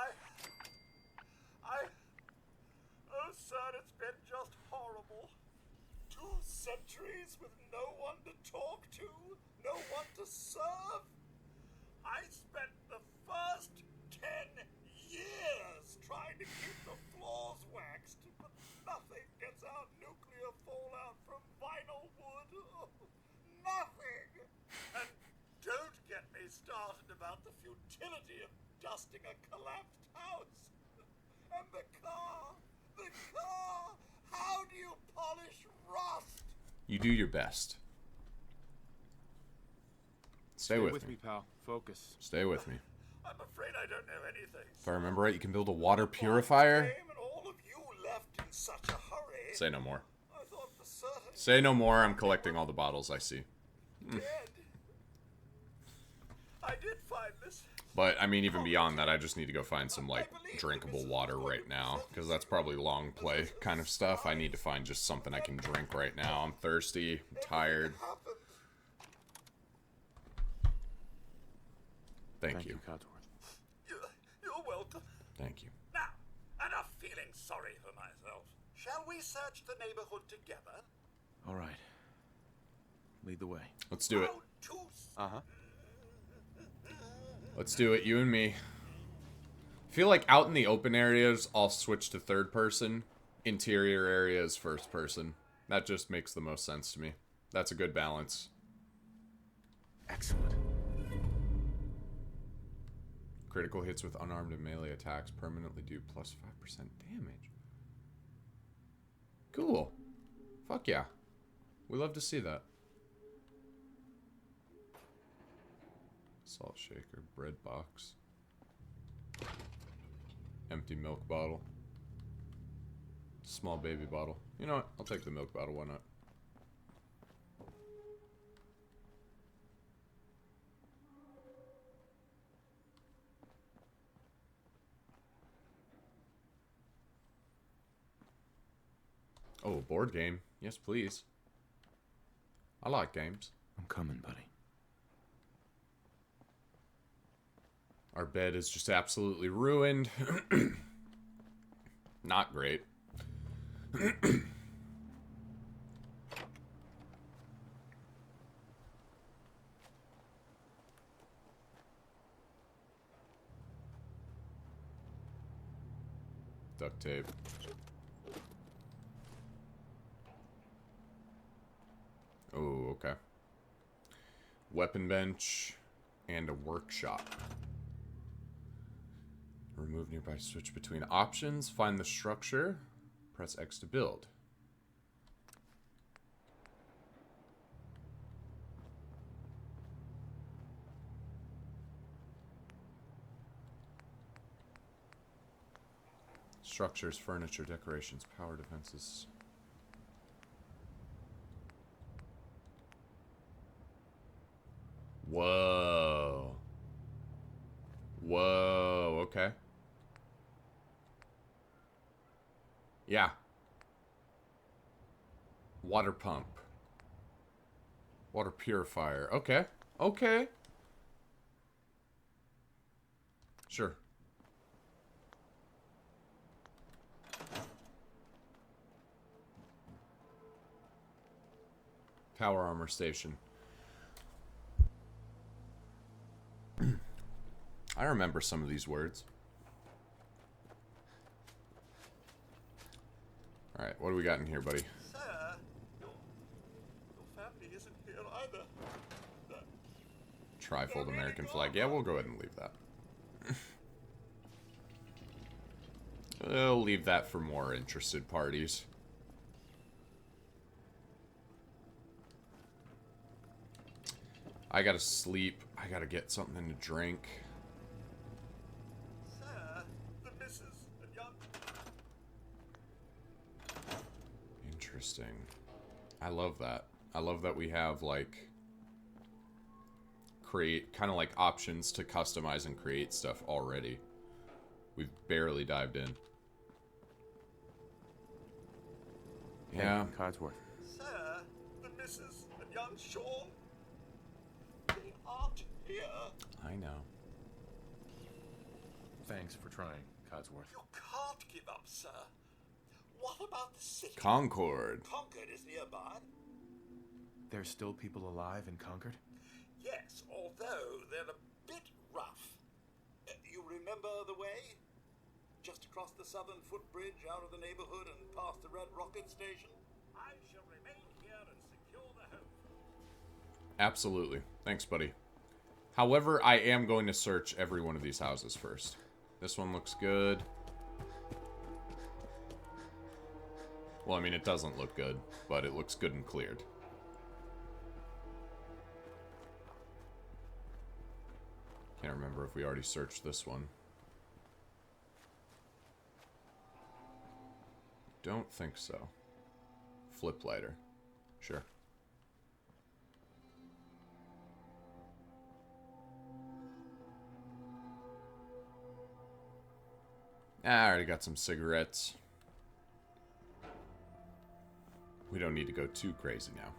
sir, it's been just horrible. 2 centuries with no one to talk to, no one to serve. I spent the first 10 years trying to keep the floors waxed, but about the futility of dusting a collapsed house. And the car! How do you polish rust? You do your best. Stay with me, pal. Focus. Stay with me. I'm afraid I don't know anything. If I remember right, you can build a water purifier. And all of you left in such a hurry. Say no more. I thought for certain. Say no more. I'm collecting all the bottles I see. Dead. I did find this. But, I mean, even beyond that, I just need to go find some, like, drinkable water right now. Because that's probably long play kind of stuff. I need to find just something I can drink right now. I'm thirsty. I'm tired. Thank you. Codsworth. You're welcome. Thank you. Now, enough feeling sorry for myself. Shall we search the neighborhood together? All right. Lead the way. Let's do it. Uh-huh. Let's do it, you and me. I feel like out in the open areas, I'll switch to third person. Interior areas, first person. That just makes the most sense to me. That's a good balance. Excellent. Critical hits with unarmed and melee attacks permanently do plus 5% damage. Cool. Fuck yeah. We love to see that. Salt shaker, bread box. Empty milk bottle. Small baby bottle. You know what? I'll take the milk bottle, why not? Oh, a board game. Yes, please. I like games. I'm coming, buddy. Our bed is just absolutely ruined. Not great. Duct tape. Oh, okay. Weapon bench and a workshop. Remove nearby switch between options. Find the structure. Press X to build. Structures, furniture, decorations, power defenses. Whoa. Whoa, okay. Yeah. Water pump. Water purifier. Okay. Okay. Sure. Power armor station. I remember some of these words. Alright, what do we got in here, buddy? Sir, your family isn't here either. Trifold American flag. Yeah, we'll go ahead and leave that. We'll leave that for more interested parties. I gotta sleep. I gotta get something to drink. Sir, the missus and young... Interesting. I love that. I love that we have, like, create, kind of like options to customize and create stuff already. We've barely dived in. Yeah. Hey, Codsworth. Sir, the missus and young Sean... They aren't here. I know. Thanks for trying, Codsworth. You can't give up, sir. What about the city? Concord. Concord is nearby. There's still people alive in Concord? Yes, although they're a bit rough. You remember the way? Just across the southern footbridge, out of the neighborhood, and past the Red Rocket Station? I shall remain here and secure the home. Absolutely. Thanks, buddy. However, I am going to search every one of these houses first. This one looks good. Well, I mean, it doesn't look good, but it looks good and cleared. Can't remember if we already searched this one. Don't think so. Flip lighter. Sure. I already got some cigarettes. We don't need to go too crazy now.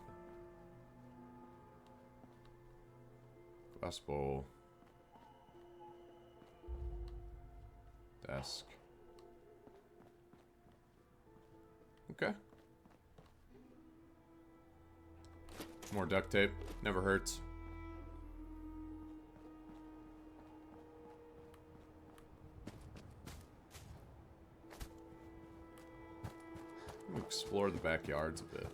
Glass bowl. Desk. Okay. More duct tape. Never hurts. Explore the backyards a bit.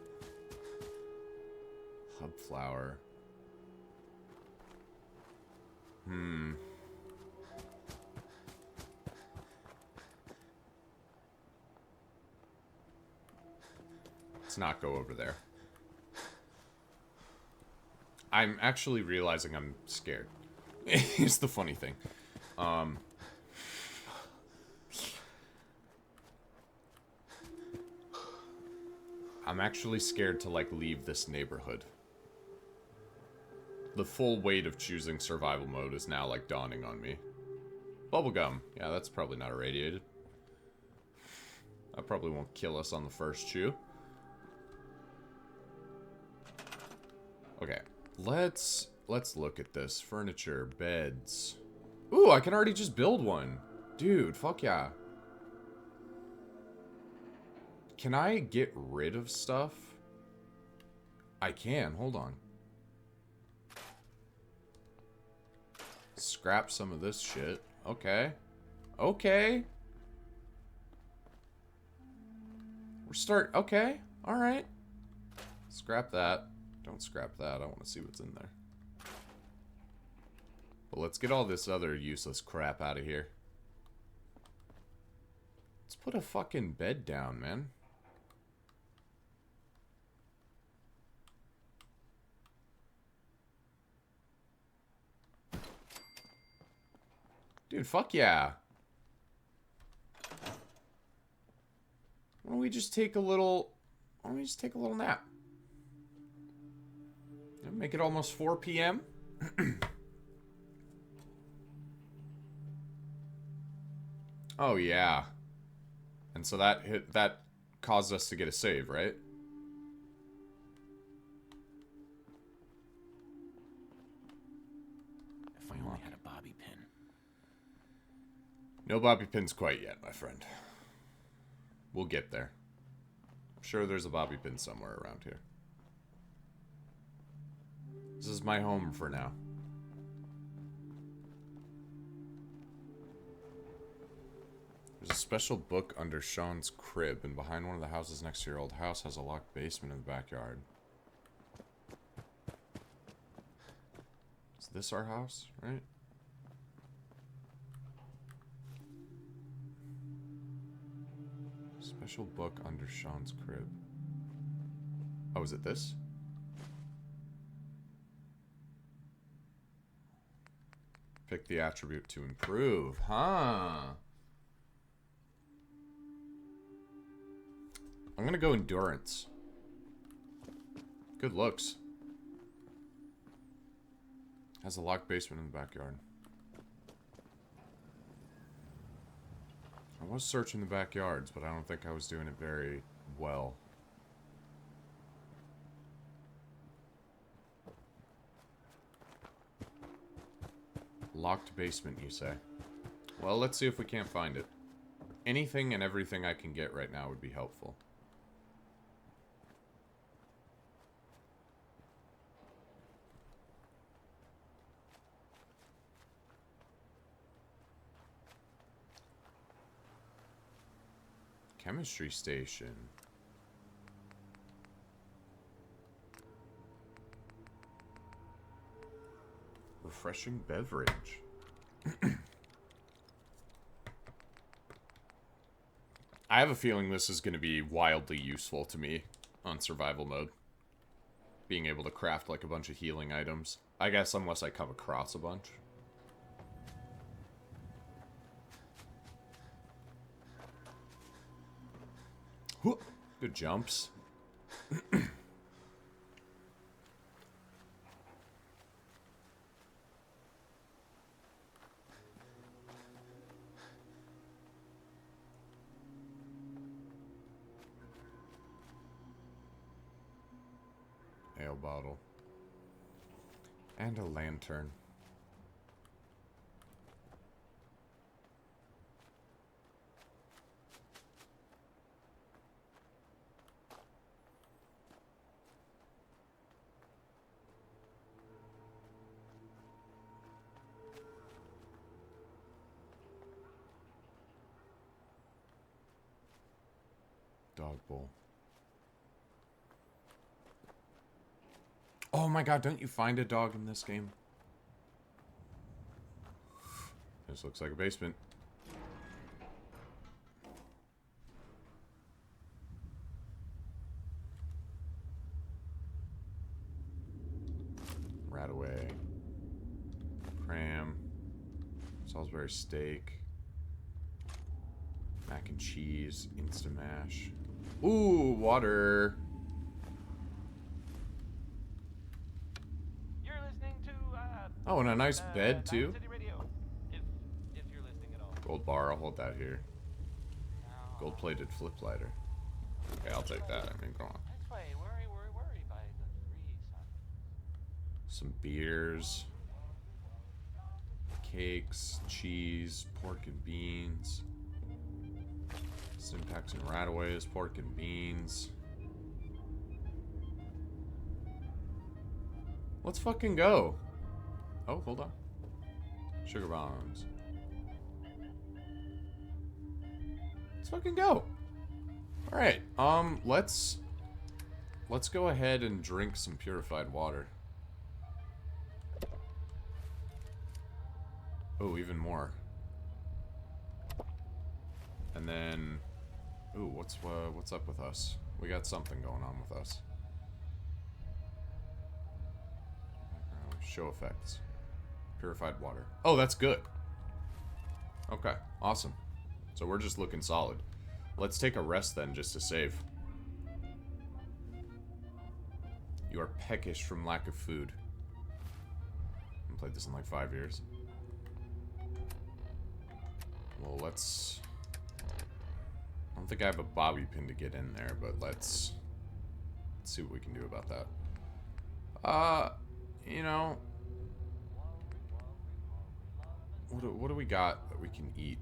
Hub flower. Let's not go over there. I'm actually realizing I'm scared. It's the funny thing. I'm actually scared to, like, leave this neighborhood. The full weight of choosing survival mode is now, like, dawning on me. Bubblegum. Yeah, that's probably not irradiated. That probably won't kill us on the first chew. Okay. Let's look at this. Furniture, beds. Ooh, I can already just build one. Dude, fuck yeah. Can I get rid of stuff? I can. Hold on. Scrap some of this shit. Okay. Okay. Okay. Alright. Scrap that. Don't scrap that. I want to see what's in there. But let's get all this other useless crap out of here. Let's put a fucking bed down, man. Dude, fuck yeah. Why don't we just take a little nap? Make it almost 4 p.m. Oh yeah. And so that caused us to get a save, right? If I only had a bobby pin. No bobby pins quite yet, my friend. We'll get there. I'm sure there's a bobby pin somewhere around here. This is my home for now. There's a special book under Sean's crib, and behind one of the houses next to your old house has a locked basement in the backyard. Is this our house, right? Special book under Sean's crib. Oh, is it this? Pick the attribute to improve, huh? I'm gonna go endurance. Good looks. Has a locked basement in the backyard. I was searching the backyards, but I don't think I was doing it very well. Locked basement, you say? Well, let's see if we can't find it. Anything and everything I can get right now would be helpful. Chemistry station. refreshing beverage. I have a feeling this is going to be wildly useful to me on survival mode. Being able to craft like a bunch of healing items. I guess unless I come across a bunch. Whoop. Good jumps. Ale bottle. And a lantern. Dog bowl. Oh my god, don't you find a dog in this game? This looks like a basement. Radaway. Cram. Salisbury steak. Mac and cheese. Instamash. Ooh, water. You're listening to, oh, and a nice bed, too. City Radio, if you're listening at all. Gold bar, I'll hold that here. Gold-plated flip lighter. Okay, I'll take that. I mean, go on. Let's play Worry, Worry, Worry by the Three Sons. Some beers. Cakes, cheese, pork and beans. Syntax and Radaways, pork and beans. Let's fucking go. Oh, hold on. Sugar bombs. Let's fucking go. All right. Let's go ahead and drink some purified water. Oh, even more. And then, ooh, what's up with us? We got something going on with us. Show effects. Purified water. Oh, that's good. Okay, awesome. So we're just looking solid. Let's take a rest then, just to save. You are peckish from lack of food. I haven't played this in like 5 years. Well, let's... I don't think I have a bobby pin to get in there, but let's see what we can do about that. You know... What do we got that we can eat?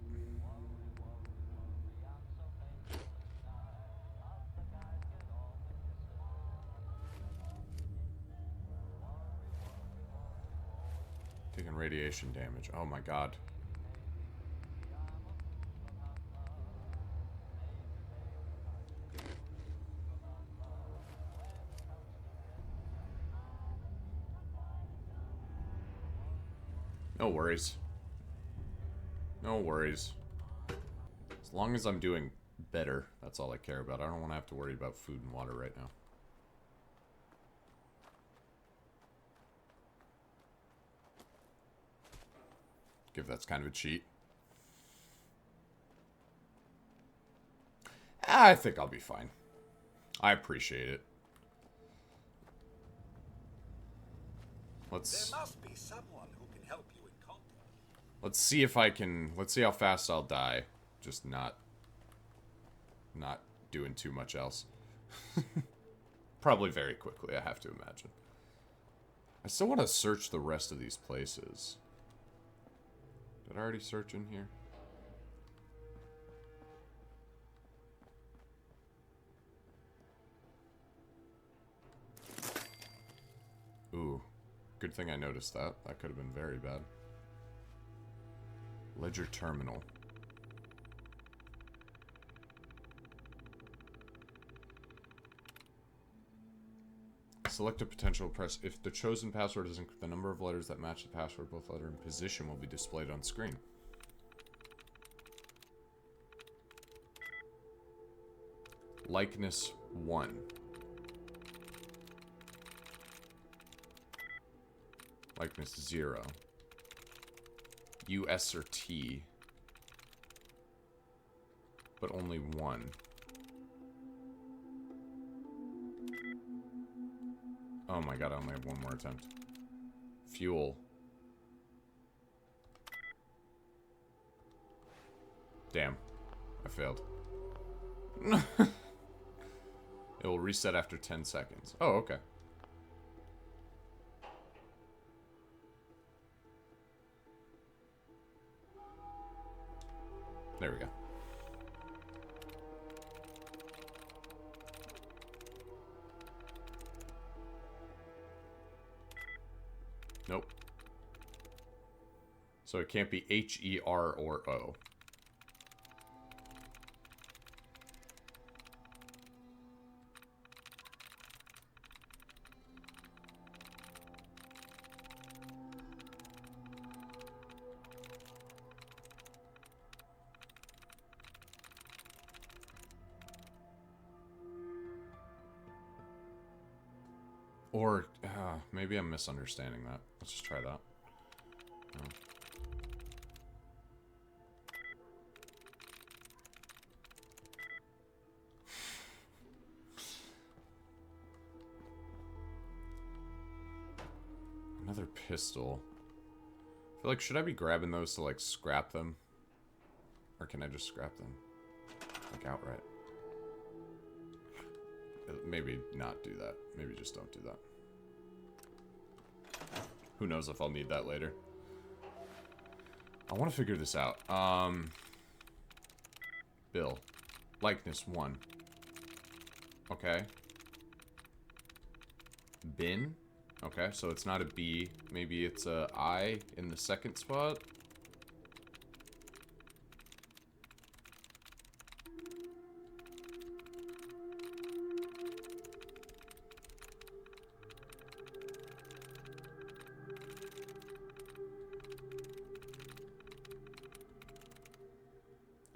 Taking radiation damage. Oh my god. No worries. No worries. As long as I'm doing better, that's all I care about. I don't want to have to worry about food and water right now. Give that's kind of a cheat. I think I'll be fine. I appreciate it. There must be someone who can help you in combat. Let's see if I can... Let's see how fast I'll die. Just not doing too much else. Probably very quickly, I have to imagine. I still want to search the rest of these places. Did I already search in here? Ooh. Good thing I noticed that. That could have been very bad. Ledger terminal. Select a potential press. If the chosen password is incorrect, the number of letters that match the password, both letter and position, will be displayed on screen. Likeness 1. Likeness 0. U, S, or T. But only 1. Oh my god, I only have one more attempt. Fuel. Damn. I failed. It will reset after 10 seconds. Oh, okay. There we go. Nope. So it can't be H, E, R, or O. Or, maybe I'm misunderstanding that. Let's just try that. No. Another pistol. I feel like, should I be grabbing those to, like, scrap them? Or can I just scrap them? Like, outright. Maybe not do that. Maybe just don't do that. Who knows if I'll need that later. I want to figure this out. Bill. Likeness 1. Okay. Bin. Okay, so it's not a B. Maybe it's a I in the second spot.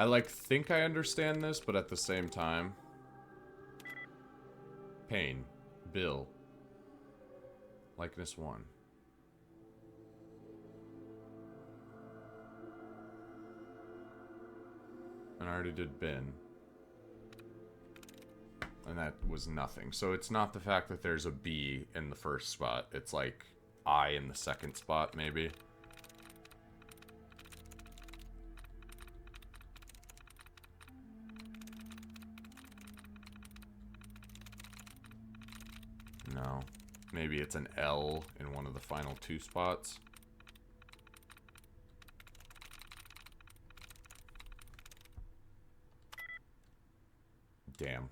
I, like, think I understand this, but at the same time... Pain. Bill. Likeness 1. And I already did bin. And that was nothing. So it's not the fact that there's a B in the first spot. It's like I in the second spot, maybe. No. Maybe it's an L in one of the final 2 spots. Damn.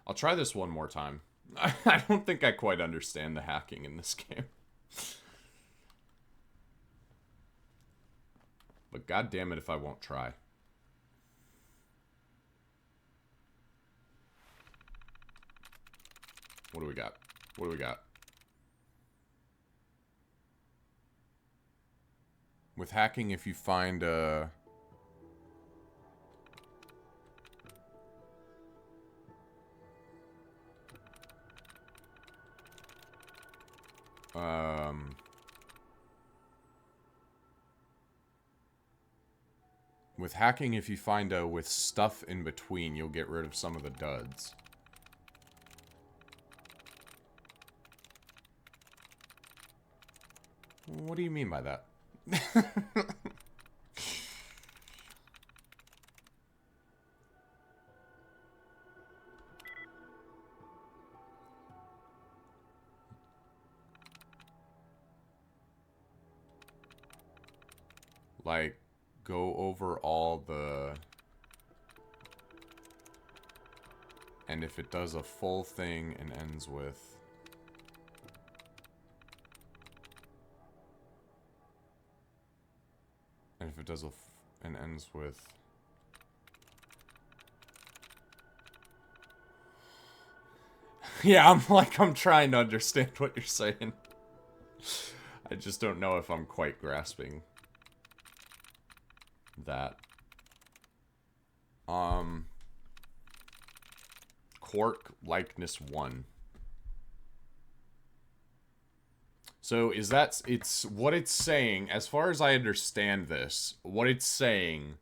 I'll try this one more time. I don't think I quite understand the hacking in this game. But god damn it if I won't try. What do we got? What do we got? With hacking, if you find a... With hacking, if you find a with stuff in between, you'll get rid of some of the duds. What do you mean by that? Like, go over all the... And if it does a full thing and ends with... And if it does and ends with... Yeah, I'm trying to understand what you're saying. I just don't know if I'm quite grasping that. Quark likeness 1. So is that, it's, what it's saying, as far as I understand this, what it's saying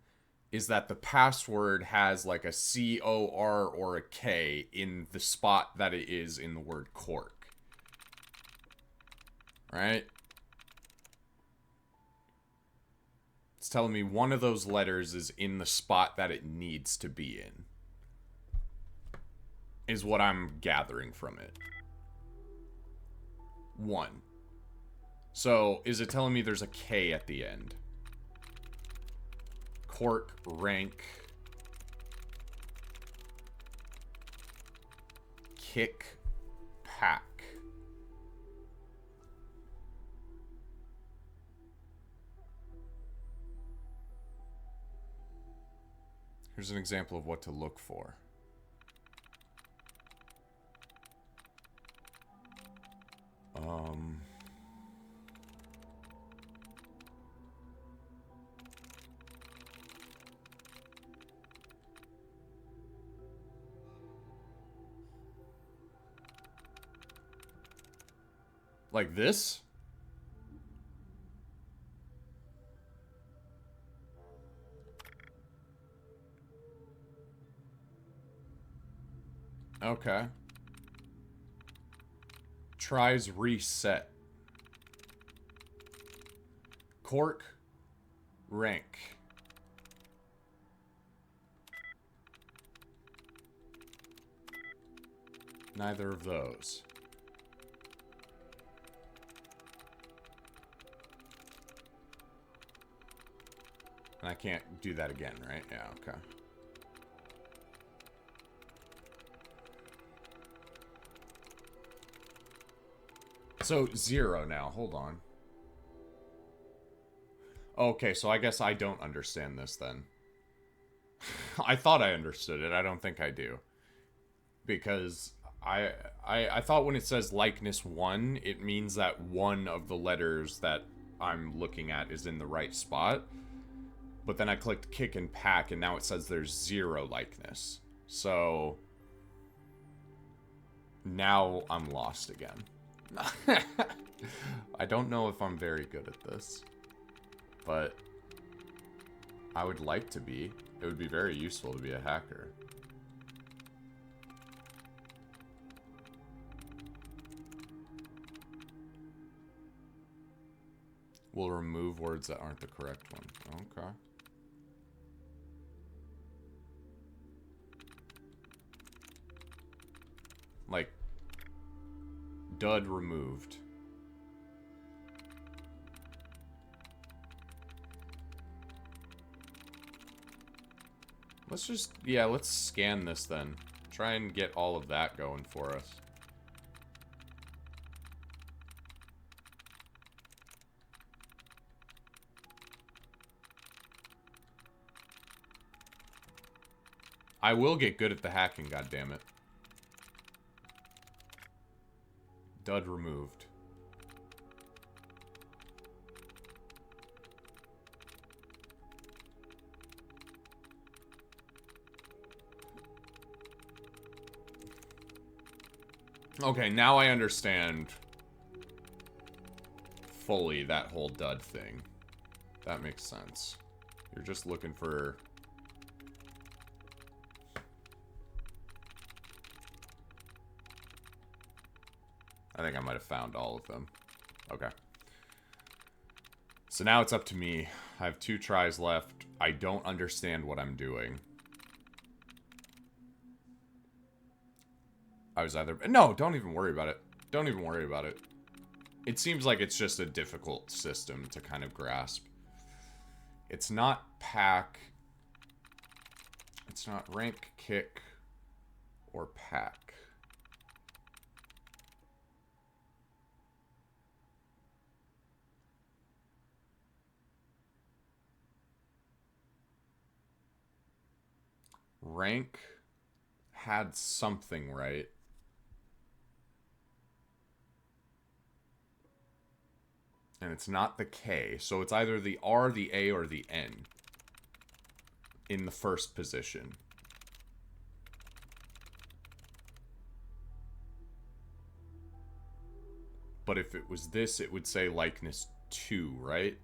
is that the password has like a C-O-R or a K in the spot that it is in the word quark. Right? It's telling me one of those letters is in the spot that it needs to be in. Is what I'm gathering from it. 1. So, is it telling me there's a K at the end? Quark, rank, kick, pack. Here's an example of what to look for. Like this? Okay. Tries reset. Quark, rank. Neither of those. And I can't do that again, right? Yeah, okay. So, 0 now. Hold on. Okay, so I guess I don't understand this then. I thought I understood it. I don't think I do. Because I thought when it says likeness 1, it means that one of the letters that I'm looking at is in the right spot. But then I clicked kick and pack, and now it says there's 0 likeness. So now I'm lost again. I don't know if I'm very good at this, but I would like to be. It would be very useful to be a hacker. We'll remove words that aren't the correct one. Okay. Like, dud removed. Let's just, yeah, let's scan this then. Try and get all of that going for us. I will get good at the hacking, goddammit. Dud removed. Okay, now I understand fully that whole dud thing. That makes sense. You're just looking for... I think I might have found all of them. Okay. So now it's up to me. I have 2 tries left. I don't understand what I'm doing. I was either... No, don't even worry about it. Don't even worry about it. It seems like it's just a difficult system to kind of grasp. It's not pack. It's not rank, kick, or pack. Rank had something right. And it's not the K. So it's either the R, the A, or the N. In the first position. But if it was this, it would say likeness 2, right?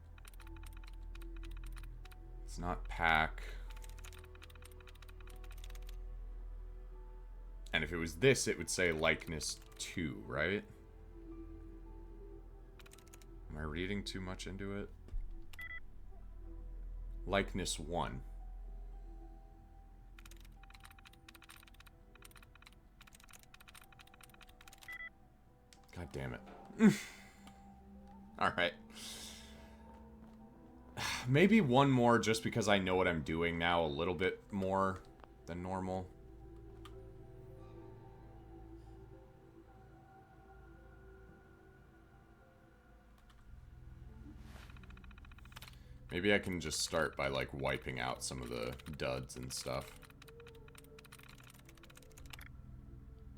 It's not pack. And if it was this, it would say likeness 2, right? Am I reading too much into it? Likeness 1. God damn it. Alright. Maybe one more just because I know what I'm doing now a little bit more than normal. Maybe I can just start by, like, wiping out some of the duds and stuff.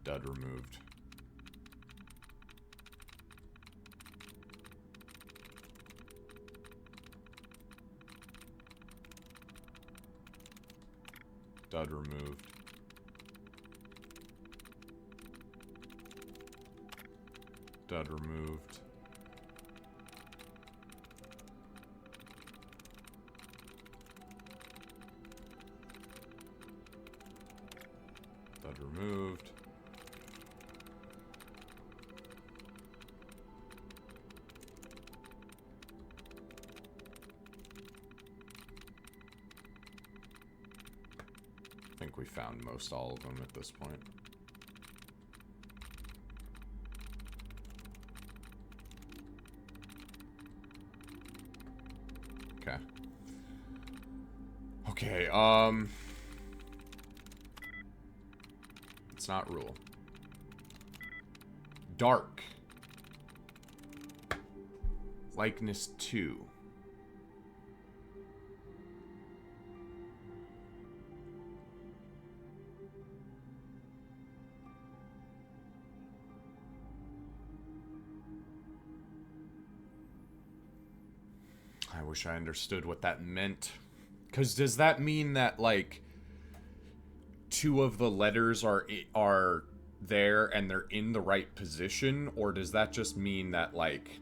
Dud removed. Dud removed. Dud removed. Dud removed. I think we found most all of them at this point. Okay. Okay, it's not rule. Dark. Likeness 2. I wish I understood what that meant. Because does that mean that, like, 2 of the letters are there and they're in the right position? Or does that just mean that, like,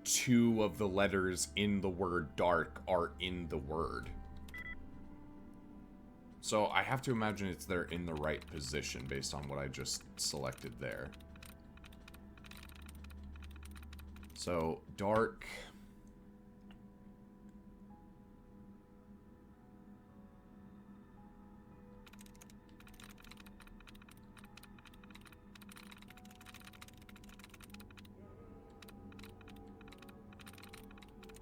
2 of the letters in the word dark are in the word? So I have to imagine it's they're in the right position based on what I just selected there. So, dark...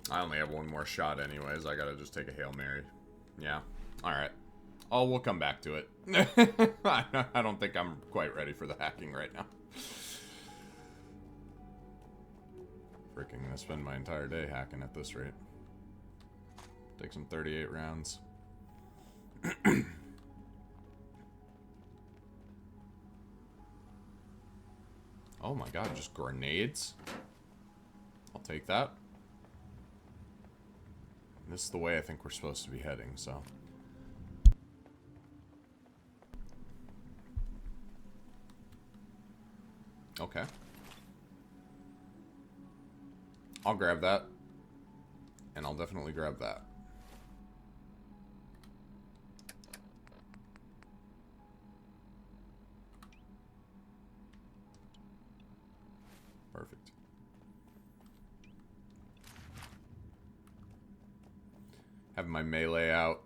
I only have one more shot anyways. I gotta just take a Hail Mary. Yeah. Alright. Oh, we'll come back to it. I don't think I'm quite ready for the hacking right now. Freaking gonna spend my entire day hacking at this rate. Take some 38 rounds. Oh my god, just grenades? I'll take that. This is the way I think we're supposed to be heading, so. Okay. I'll grab that. And I'll definitely grab that. Perfect. Have my melee out.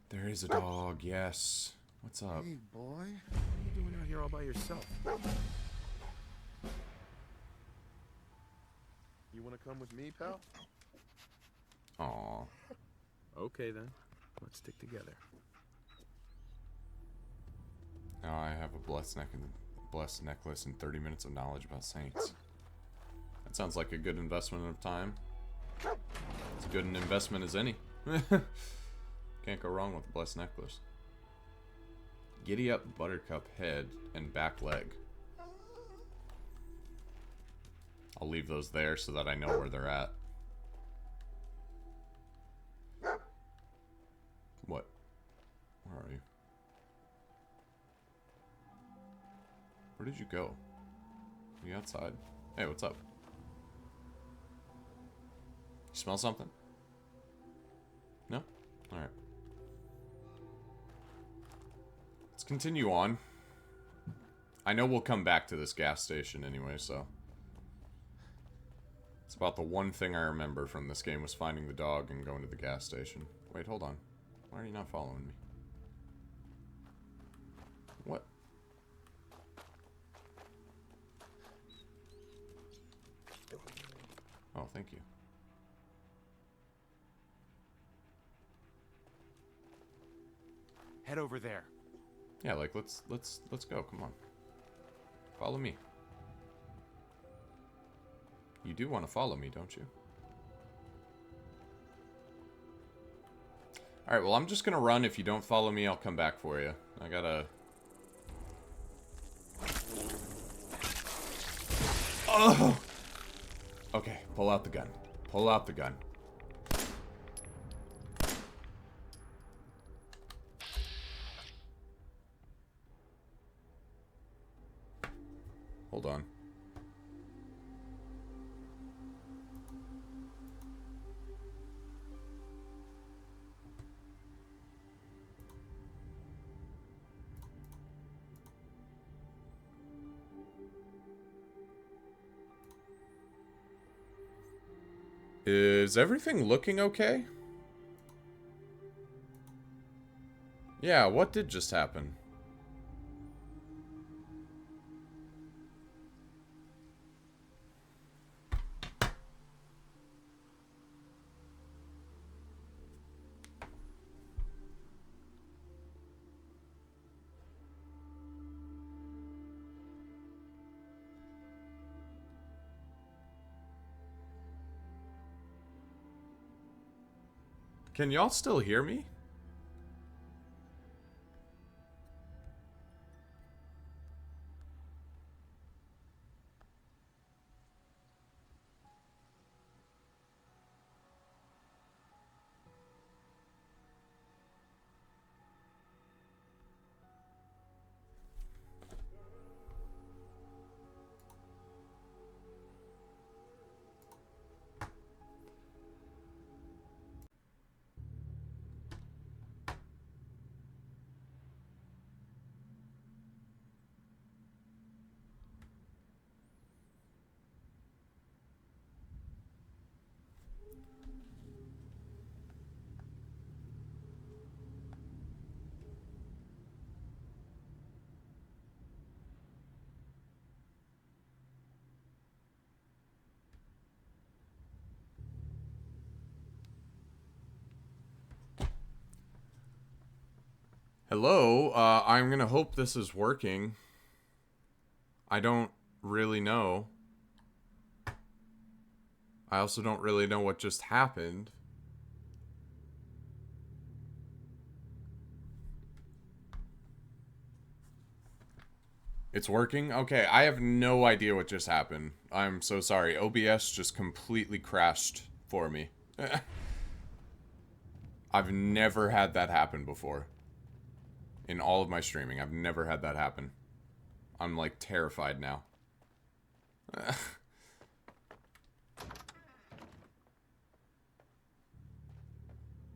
There is a dog, yes. What's up? Hey, boy. What are you doing out here all by yourself? You want to come with me, pal? Aw. Okay, then. Let's stick together. Now I have a blessed necklace and 30 minutes of knowledge about saints. That sounds like a good investment of time. It's as good an investment as any. Can't go wrong with a blessed necklace. Giddy up buttercup head and back leg. I'll leave those there so that I know where they're at. What? Where are you? Where did you go? Are you outside? Hey, what's up? You smell something? No? Alright. Let's continue on. I know we'll come back to this gas station anyway, so... It's about the one thing I remember from this game was finding the dog and going to the gas station. Wait, hold on. Why are you not following me? What? Oh, thank you. Head over there. Yeah, like let's go. Come on. Follow me. You do want to follow me, don't you? Alright, well, I'm just gonna run. If you don't follow me, I'll come back for you. I gotta... Oh! Okay, pull out the gun. Pull out the gun. Hold on. Is everything looking okay? Yeah, what did just happen? Can y'all still hear me? Hello, I'm gonna hope this is working. I don't really know. I also don't really know what just happened. It's working? Okay, I have no idea what just happened. I'm so sorry. OBS just completely crashed for me. I've never had that happen before. In all of my streaming, I've never had that happen. I'm, like, terrified now.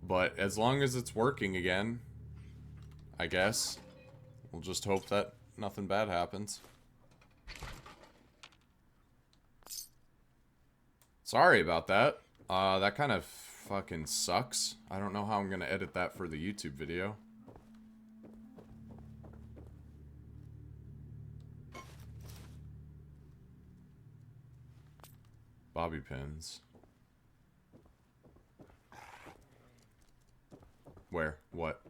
But as long as it's working again, I guess, we'll just hope that nothing bad happens. Sorry about that. That kind of fucking sucks. I don't know how I'm gonna edit that for the YouTube video. Bobby pins. Where? What?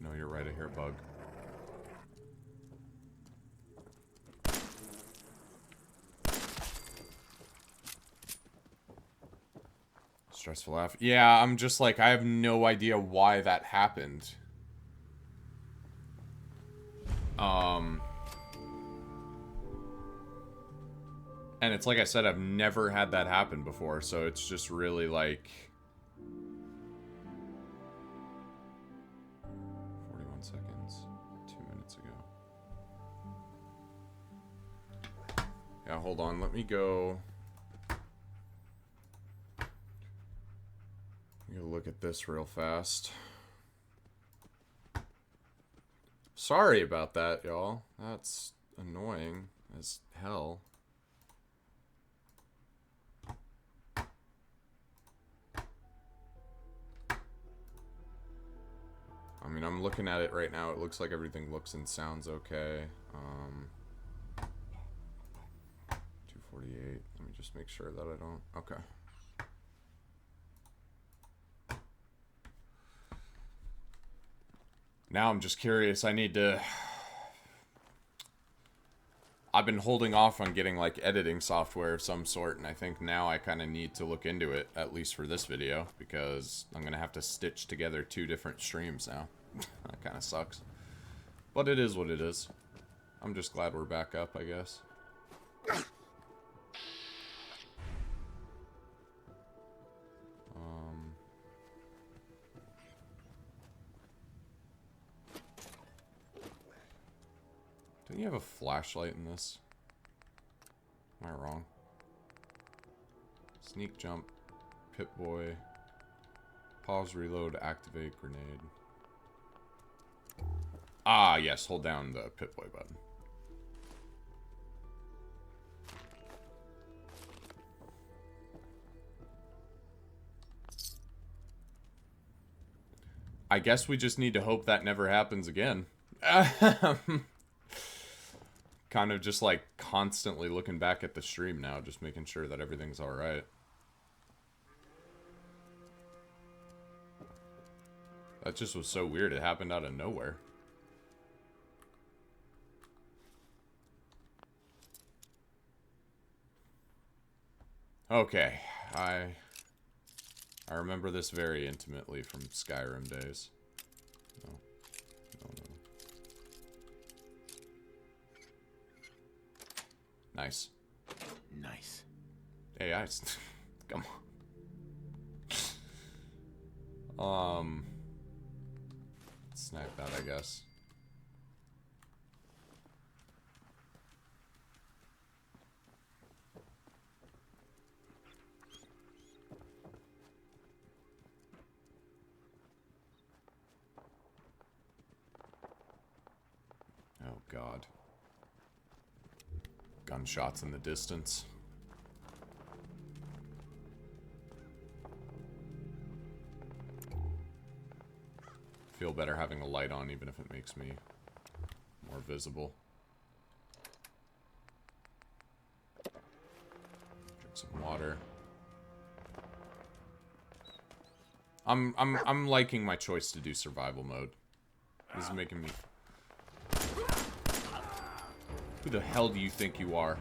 No, you're right, I hear a bug. Stressful laugh. Yeah, I'm just like, I have no idea why that happened. And it's like I said, I've never had that happen before, so it's just really like... 41 seconds. 2 minutes ago. Yeah, hold on. Let me go... I'm gonna look at this real fast. Sorry about that, y'all. That's annoying as hell. I mean, I'm looking at it right now. It looks like everything looks and sounds okay. 248. Let me just make sure that I don't... Okay. Now I'm just curious. I need to... I've been holding off on getting, like, editing software of some sort, and I think now I kind of need to look into it, at least for this video, because I'm going to have to stitch together 2 different streams now. That kind of sucks. But it is what it is. I'm just glad we're back up, I guess. Don't you have a flashlight in this? Am I wrong? Sneak jump, Pip-Boy, pause, reload, activate, grenade. Ah, yes, hold down the Pip-Boy button. I guess we just need to hope that never happens again. Kind of just like constantly looking back at the stream now, just making sure that everything's alright. That just was so weird. It happened out of nowhere. Okay, I remember this very intimately from Skyrim days. No. Nice. Nice. Hey, come on. Snag that, I guess. Oh, God. Gunshots in the distance. Feel better having a light on, even if it makes me more visible. Drink some water. I'm liking my choice to do survival mode. This is making me... Who the hell do you think you are?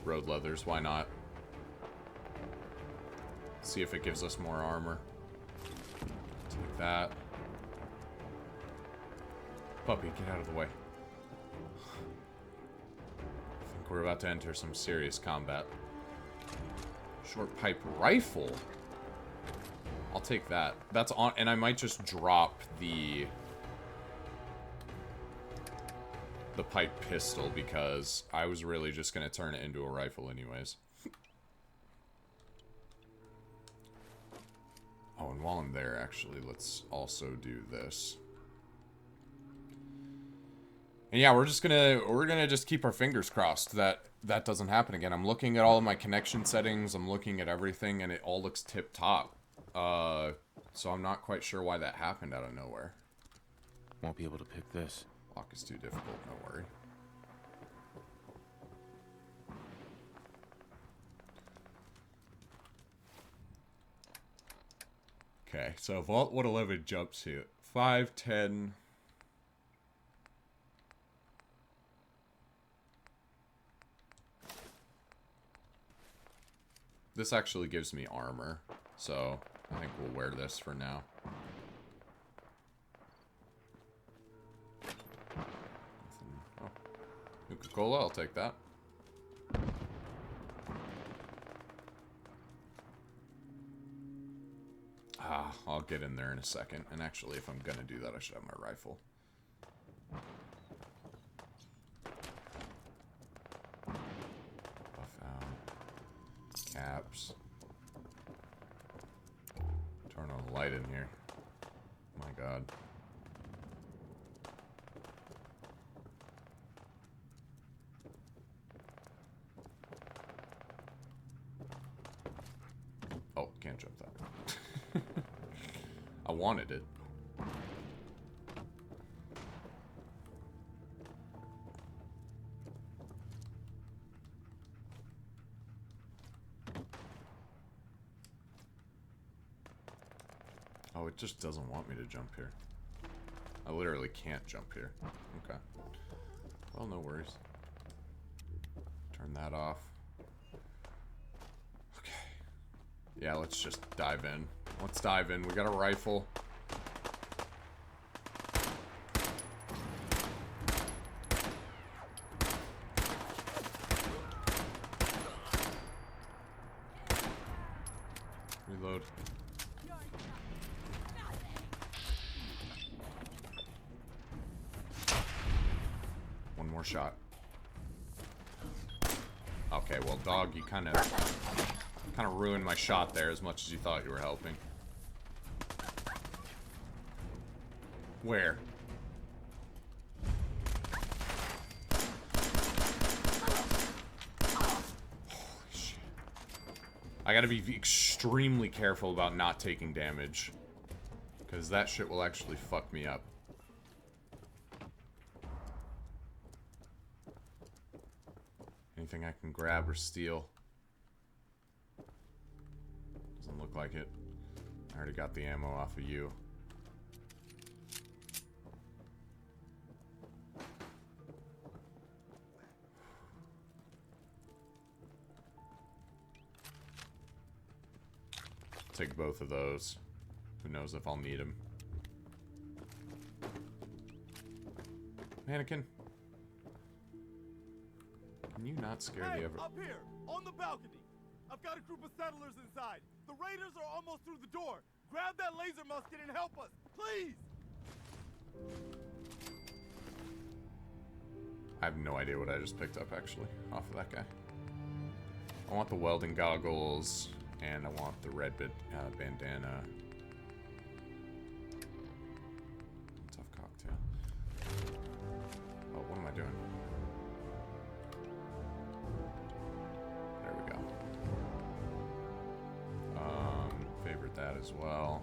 Road leathers, why not? See if it gives us more armor. Take that. Puppy, get out of the way. I think we're about to enter some serious combat. Short pipe rifle. I'll take that. That's on, and I might just drop the pipe pistol because I was really just gonna turn it into a rifle anyways. Oh, and while I'm there, actually, let's also do this. And yeah, we're gonna just keep our fingers crossed that that doesn't happen again. I'm looking at all of my connection settings. I'm looking at everything, and it all looks tip-top. So I'm not quite sure why that happened out of nowhere. Won't be able to pick this. Lock is too difficult, no worry. Okay, so Vault 111 jumpsuit. 5'10". This actually gives me armor, so I think we'll wear this for now. Oh, Nuka-Cola, I'll take that. I'll get in there in a second. And actually, if I'm gonna do that, I should have my rifle. Buff out. Caps. Turn on the light in here. My god. Oh, can't jump that. I wanted it. Oh, it just doesn't want me to jump here. I literally can't jump here. Okay. Well, no worries. Turn that off. Okay. Yeah, let's just dive in. Let's dive in. We got a rifle. Reload. One more shot. Okay, well, dog, you kind of ruined my shot there as much as you thought you were helping. Where? Holy shit. I gotta be extremely careful about not taking damage, because that shit will actually fuck me up. Anything I can grab or steal? Doesn't look like it. I already got the ammo off of you. Take both of those. Who knows if I'll need them. Mannequin. Can you not scare the ever... Up here, on the balcony. I've got a group of settlers inside. The raiders are almost through the door. Grab that laser musket and help us, please! I have no idea what I just picked up, actually, off of that guy. I want the welding goggles, and I want the red bandana. Tough cocktail. Oh, what am I doing? There we go. Favorite that as well.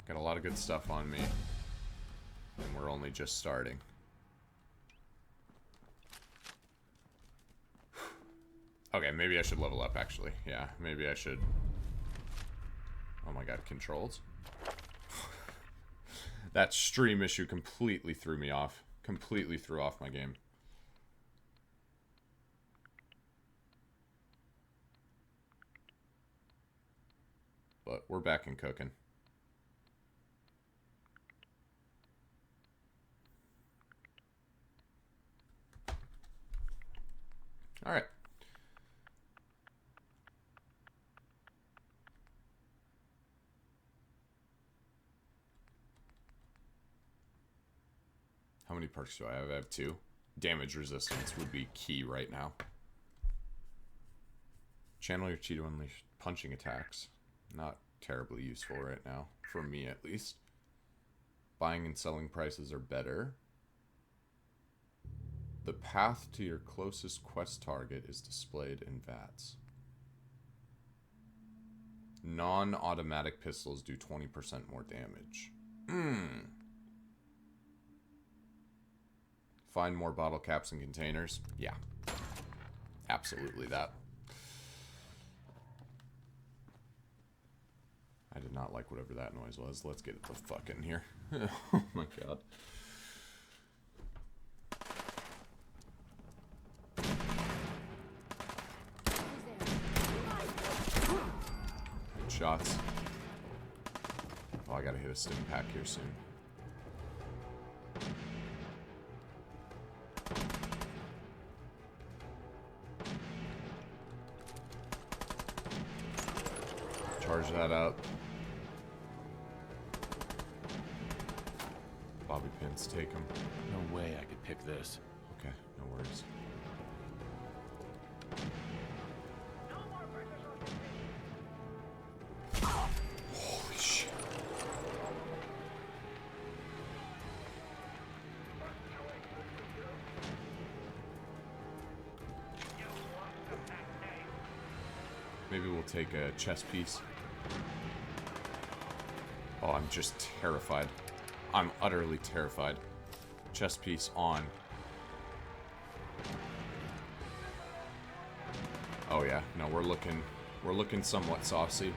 Got a lot of good stuff on me. And we're only just starting. Okay, maybe I should level up, actually. Yeah, maybe I should. Oh my god, controls? That stream issue completely threw me off. Completely threw off my game. But we're back and cooking. All right. How many perks do I have? I have 2. Damage resistance would be key right now. Channel your chi to unleash punching attacks. Not terribly useful right now. For me, at least. Buying and selling prices are better. The path to your closest quest target is displayed in VATS. Non-automatic pistols do 20% more damage. Find more bottle caps and containers. Yeah. Absolutely that. I did not like whatever that noise was. Let's get it the fuck in here. Oh my god. shots. Oh, I gotta hit a stim pack here soon. Charge that up. Bobby pins, take them. No way I could pick this. Okay, no worries. Holy shit. Maybe we'll take a chess piece. Oh, I'm just terrified. I'm utterly terrified. Chess piece on. Oh yeah, no, we're looking somewhat saucy.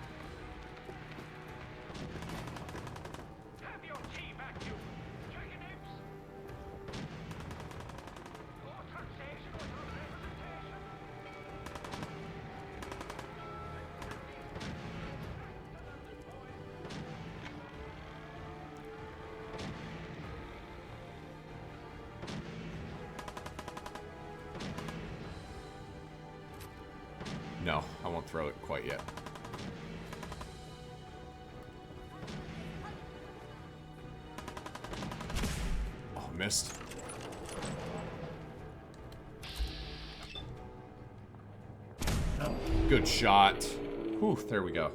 No, I won't throw it quite yet. Oh, missed. Good shot. Whew, there we go.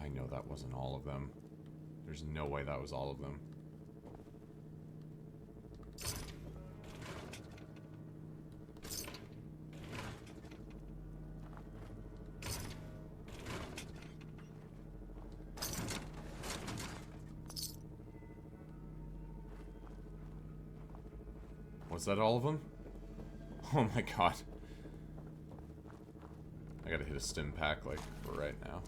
I know that wasn't all of them. There's no way that was all of them. Was that all of them? Oh my god. I gotta hit a stim pack, like, for right now.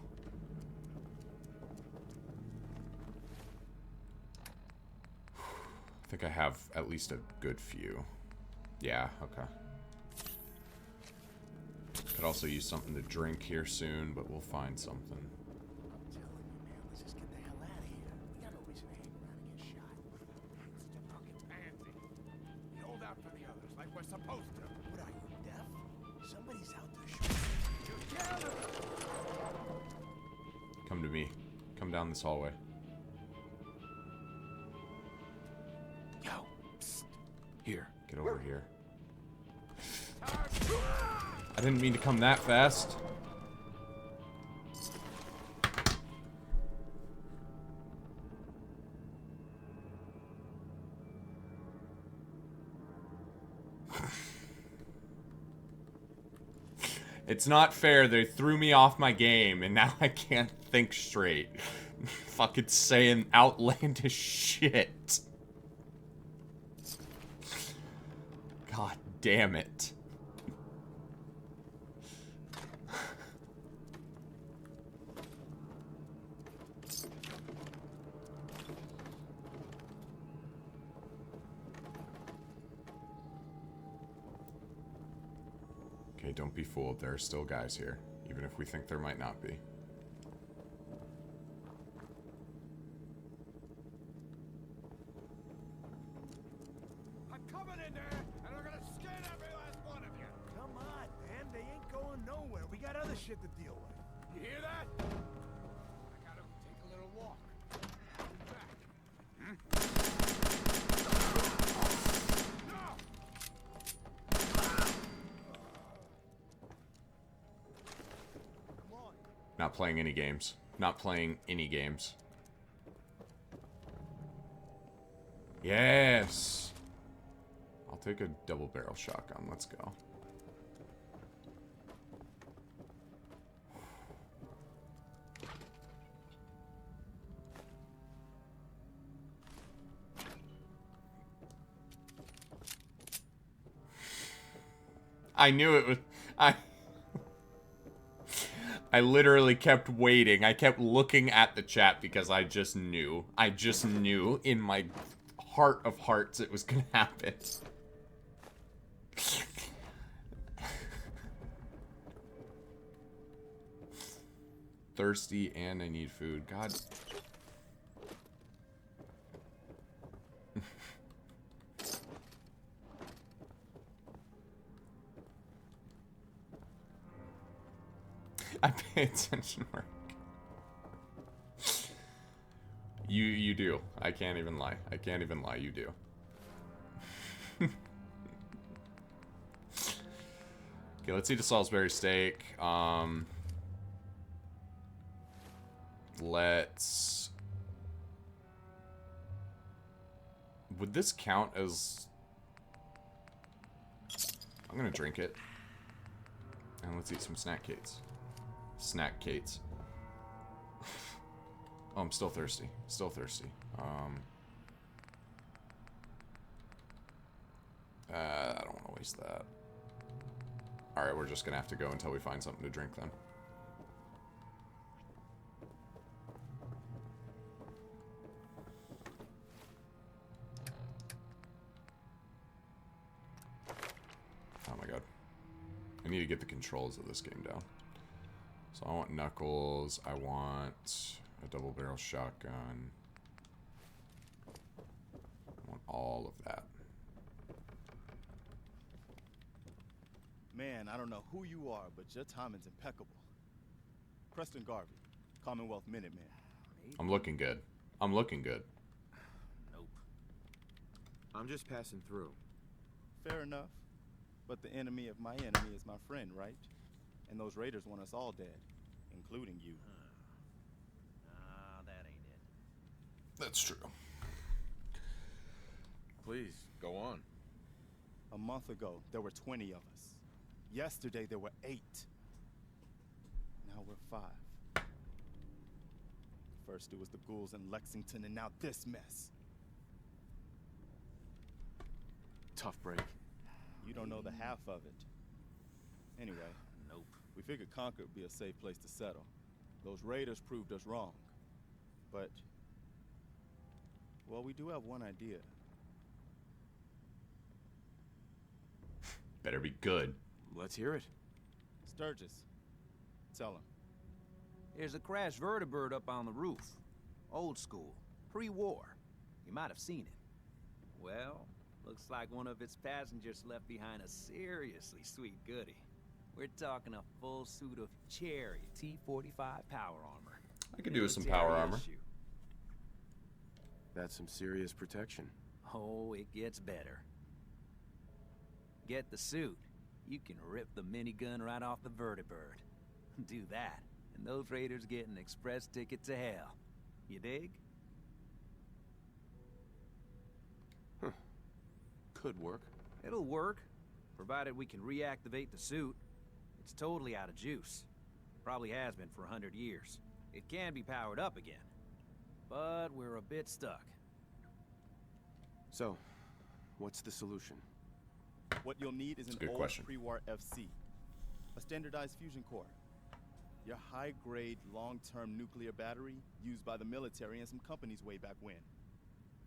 I think I have at least a good few. Yeah, okay. Could also use something to drink here soon, but we'll find something. Come to me. Come down this hallway. Yo, psst. Here. Get over here. I didn't mean to come that fast. It's not fair. They threw me off my game, and now I can't think straight. Fucking saying outlandish shit. God damn it. Okay, don't be fooled. There are still guys here, even if we think there might not be. I'm coming in there, and I'm gonna skin every last one of you. Come on, man. They ain't going nowhere. We got other shit to deal with. You hear that? I gotta take a little walk. I'll be back. Not playing any games. Not playing any games. Yes! I'll take a double barrel shotgun. Let's go. I knew it was... I literally kept waiting. I kept looking at the chat because I just knew. I just knew in my heart of hearts it was gonna happen. Thirsty and I need food. God. I pay attention, Mark. You do. I can't even lie. I can't even lie. You do. Okay, let's eat a Salisbury steak. Let's... Would this count as... I'm gonna drink it. And let's eat some snack cates. Snack cates. Oh, I'm still thirsty. Still thirsty. I don't want to waste that. Alright, we're just gonna have to go until we find something to drink then. Oh my god. I need to get the controls of this game down. So I want knuckles, I want a double barrel shotgun. I want all of that. Man, I don't know who you are, but your timing's impeccable. Preston Garvey, Commonwealth Minuteman. I'm looking good. I'm looking good. Nope. I'm just passing through. Fair enough. But the enemy of my enemy is my friend, right? And those raiders want us all dead, including you. That ain't it. That's true. Please, go on. A month ago, there were 20 of us. Yesterday, there were 8. Now we're 5. First, it was the ghouls in Lexington, and now this mess. Tough break. You don't know the half of it. Anyway, nope. We figured Concord would be a safe place to settle. Those raiders proved us wrong. But, well, we do have one idea. Better be good. Let's hear it. Sturgis, tell him. There's a crashed vertibird up on the roof. Old school. Pre-war. You might have seen it. Well, looks like one of its passengers left behind a seriously sweet goodie. We're talking a full suit of cherry T-45 power armor. I could do with some power armor. That's some serious protection. Oh, it gets better. Get the suit. You can rip the minigun right off the vertibird. Do that, and those raiders get an express ticket to hell. You dig? Huh. Could work. It'll work, provided we can reactivate the suit. It's totally out of juice. Probably has been for 100 years. It can be powered up again, but we're a bit stuck. So, what's the solution? What you'll need is an old pre-war FC, a standardized fusion core, your high-grade, long-term nuclear battery used by the military and some companies way back when.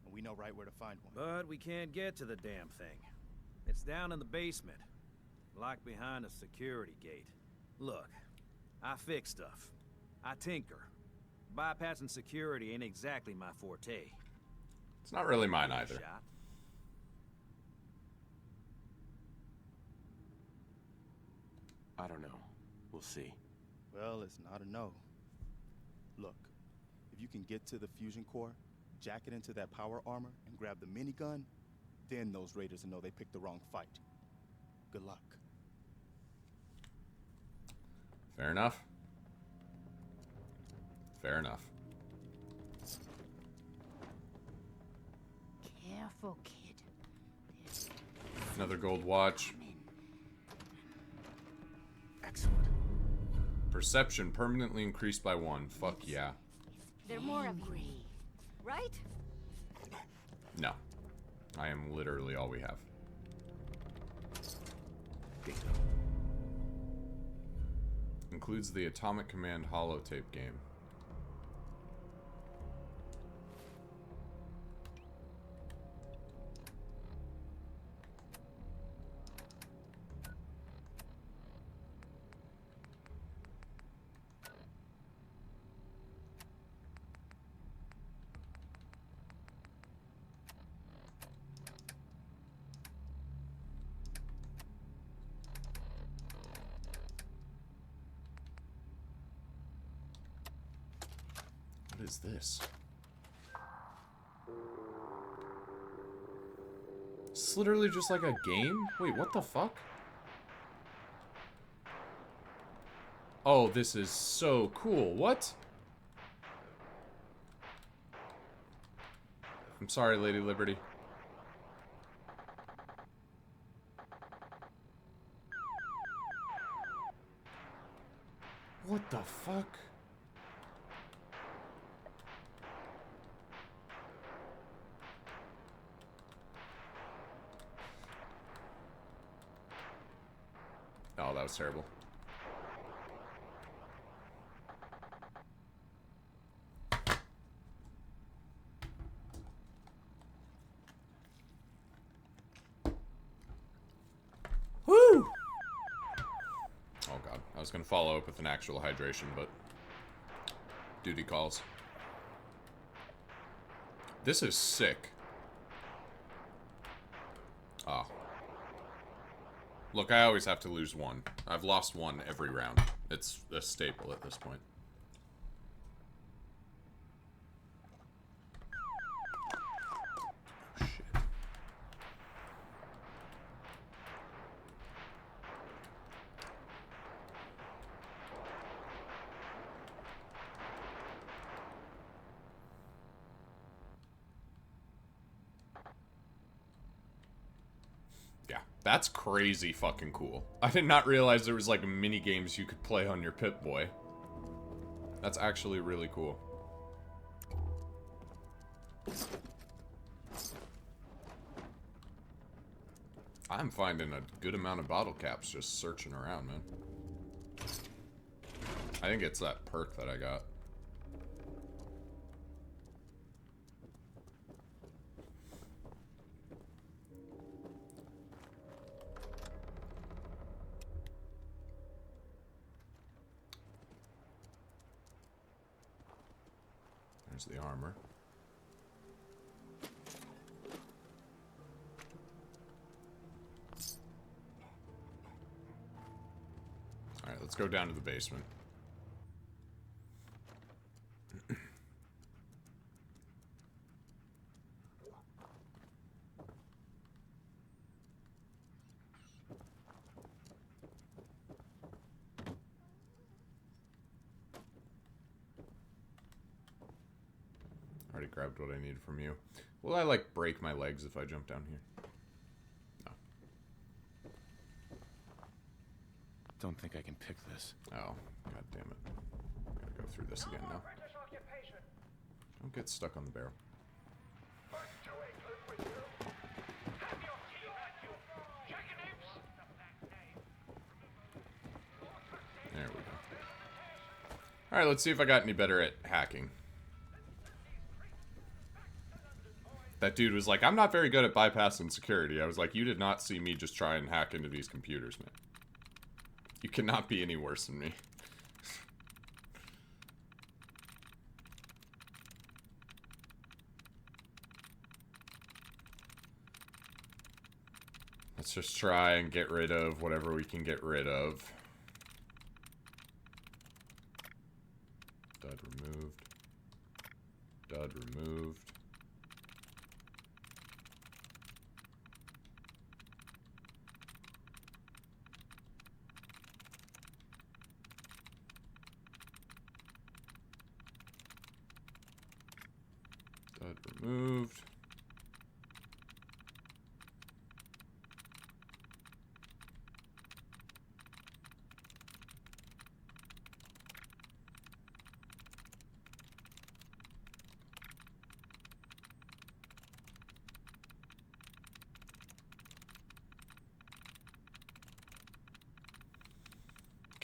And we know right where to find one. But we can't get to the damn thing. It's down in the basement, locked behind a security gate. Look, I fix stuff. I tinker. Bypassing security ain't exactly my forte. It's not really mine either. I don't know. We'll see. Well, it's not a no. Look, if you can get to the fusion core, jack it into that power armor, and grab the minigun, then those raiders will know they picked the wrong fight. Good luck. Fair enough. Fair enough. Careful, kid. Another gold watch. Excellent. Perception permanently increased by 1. Fuck yeah. There are more of you, right? No. I am literally all we have. data. Includes the Atomic Command holotape game. What is this? It's literally just like a game? Wait, what the fuck? Oh, this is so cool. What? I'm sorry, Lady Liberty. What the fuck? Oh, that was terrible. Woo! Oh god, I was gonna follow up with an actual hydration, but duty calls. This is sick. Ah. Look, I always have to lose one. I've lost one every round. It's a staple at this point. Oh, shit. Yeah, that's crazy fucking cool. I did not realize there was like mini games you could play on your Pip-Boy. That's actually really cool. I'm finding a good amount of bottle caps just searching around, man. I think it's that perk that I got. There's the armor. Alright, let's go down to the basement. Already grabbed what I needed from you. Will I, like, break my legs if I jump down here? No. Don't think I can pick this. Oh, god damn it. Gotta go through this again now. Don't get stuck on the barrel. There we go. Alright, let's see if I got any better at hacking. That dude was like, I'm not very good at bypassing security. I was like, you did not see me just try and hack into these computers, man. You cannot be any worse than me. Let's just try and get rid of whatever we can get rid of. Dud removed. Dud removed. Dud removed.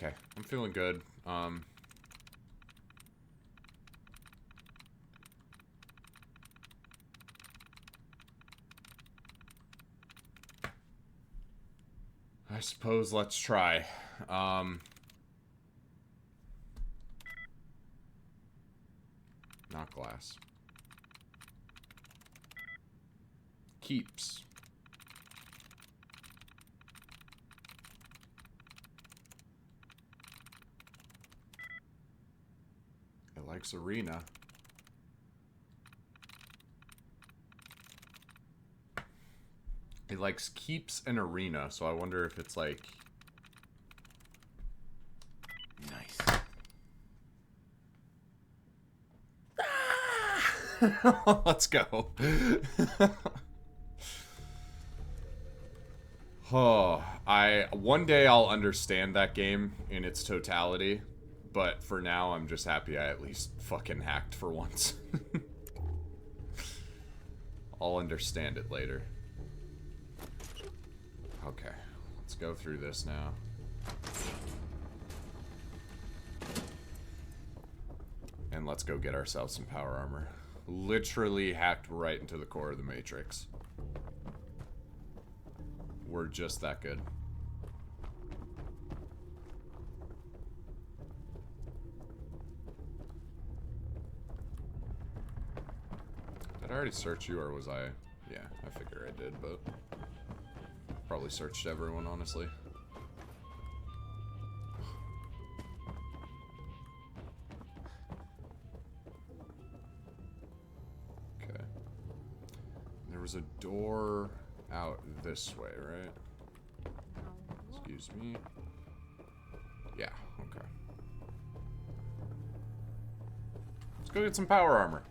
Okay, I'm feeling good. I suppose let's try. Not glass. Keeps. It likes arena. It likes keeps and arena, so I wonder if it's like... Nice. Let's go. Oh, one day I'll understand that game in its totality, but for now I'm just happy I at least fucking hacked for once. I'll understand it later. Okay, let's go through this now. And let's go get ourselves some power armor. Literally hacked right into the core of the Matrix. We're just that good. Did I already search you, or was I... Yeah, I figure I did, but... Probably searched everyone, honestly. Okay. There was a door out this way, right? Excuse me. Yeah, okay. Let's go get some power armor.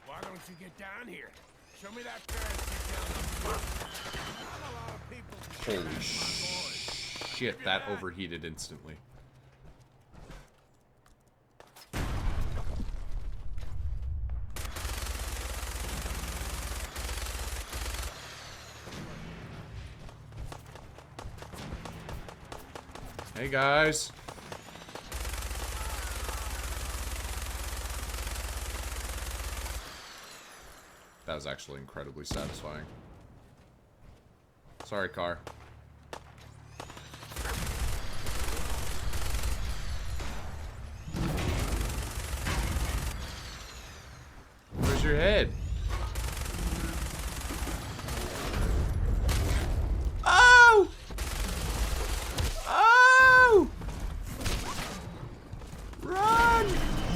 Why don't you get down here? Show me that currency down the front. Not a lot of people. Holy shit, that overheated instantly. Hey guys. That was actually incredibly satisfying. Sorry, car. Where's your head? Oh! Oh! Run!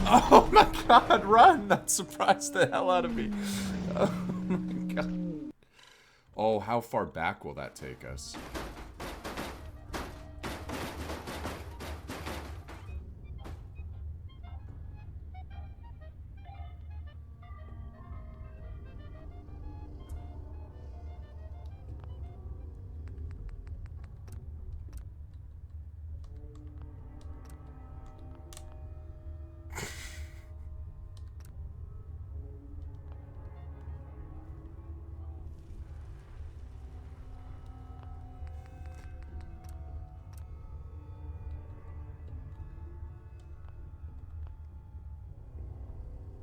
Oh my god, run! That surprised the hell out of me. Oh my god. Oh, how far back will that take us?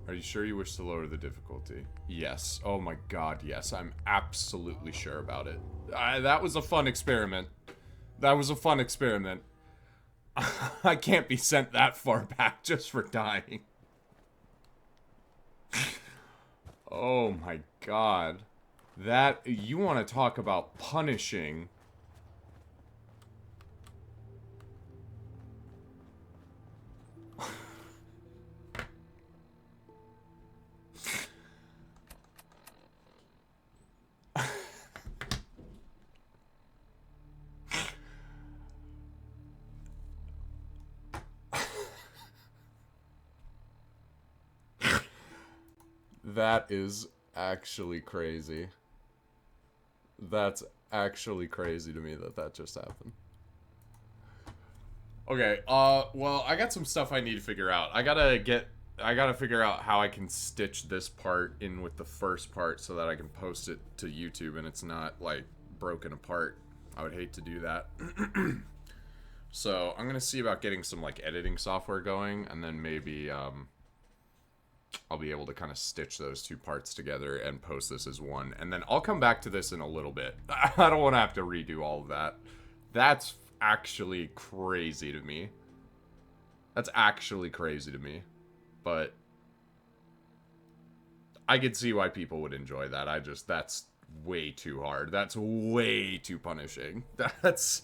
Are you sure you wish to lower the difficulty? Yes. Oh my god, yes. I'm absolutely sure about it. That was a fun experiment. That was a fun experiment. I can't be sent that far back just for dying. Oh my god. That... You want to talk about punishing... That is actually crazy. That's actually crazy to me that just happened. Okay, well, I got some stuff I need to figure out. I gotta figure out how I can stitch this part in with the first part so that I can post it to YouTube and it's not, like, broken apart. I would hate to do that. So, I'm gonna see about getting some, like, editing software going, and then maybe, I'll be able to kind of stitch those two parts together and post this as one. And then I'll come back to this in a little bit. I don't want to have to redo all of that. That's actually crazy to me. That's actually crazy to me. But I could see why people would enjoy that. That's way too hard. That's way too punishing. That's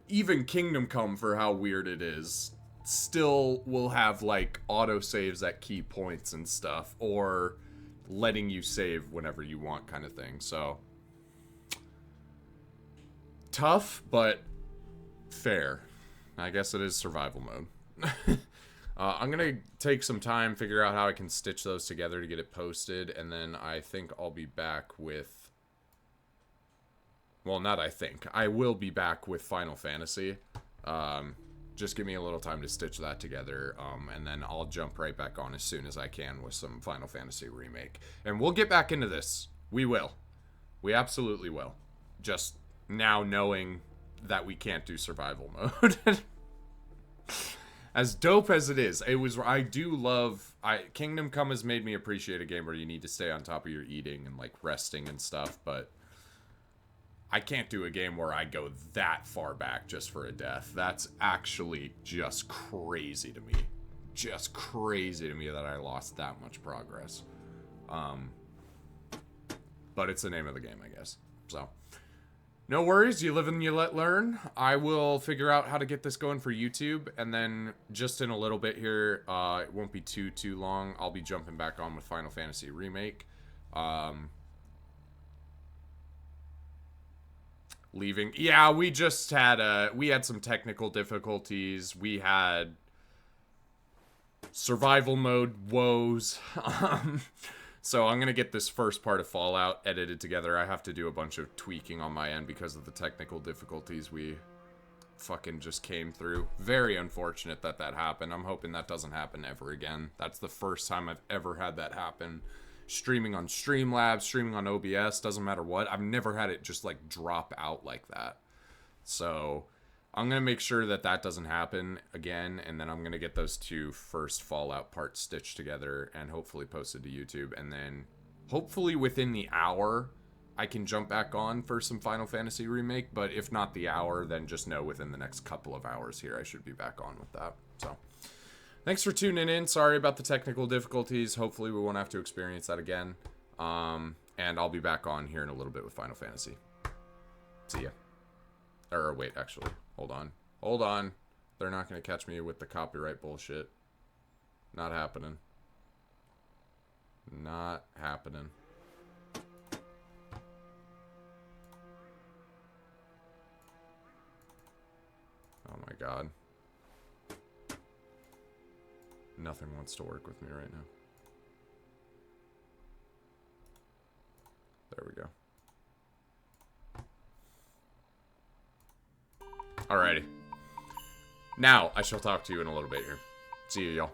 even Kingdom Come, for how weird it is, still will have, like, autosaves at key points and stuff, or letting you save whenever you want kind of thing. So tough, but fair. I guess it is survival mode. I'm gonna take some time, figure out how I can stitch those together to get it posted, and then I think I'll be back with... Well, not I think. I will be back with Final Fantasy. Just give me a little time to stitch that together, and then I'll jump right back on as soon as I can with some Final Fantasy Remake. And we'll get back into this. We will. We absolutely will. Just now knowing that we can't do survival mode. As dope as it is, I do love... Kingdom Come has made me appreciate a game where you need to stay on top of your eating and, like, resting and stuff, but I can't do a game where I go that far back just for a death. That's actually just crazy to me. Just crazy to me that I lost that much progress. But it's the name of the game, I guess. So, no worries. You live and you let learn. I will figure out how to get this going for YouTube, and then just in a little bit here, it won't be too long, I'll be jumping back on with Final Fantasy Remake. Leaving. Yeah, we just had we had some technical difficulties. We had survival mode woes. So I'm gonna get this first part of Fallout edited together. I have to do a bunch of tweaking on my end because of the technical difficulties we fucking just came through. Very unfortunate that happened. I'm hoping that doesn't happen ever again. That's the first time I've ever had that happen. Streaming on Streamlabs, streaming on OBS, doesn't matter what. I've never had it just, like, drop out like that. So I'm going to make sure that doesn't happen again, and then I'm going to get those two first Fallout parts stitched together and hopefully posted to YouTube. And then hopefully within the hour, I can jump back on for some Final Fantasy Remake. But if not the hour, then just know within the next couple of hours here, I should be back on with that. So thanks for tuning in. Sorry about the technical difficulties. Hopefully we won't have to experience that again. And I'll be back on here in a little bit with Final Fantasy. See ya. Or wait, actually. Hold on. Hold on. They're not going to catch me with the copyright bullshit. Not happening. Not happening. Oh my god. Nothing wants to work with me right now. There we go. Alrighty. Now, I shall talk to you in a little bit here. See you, y'all.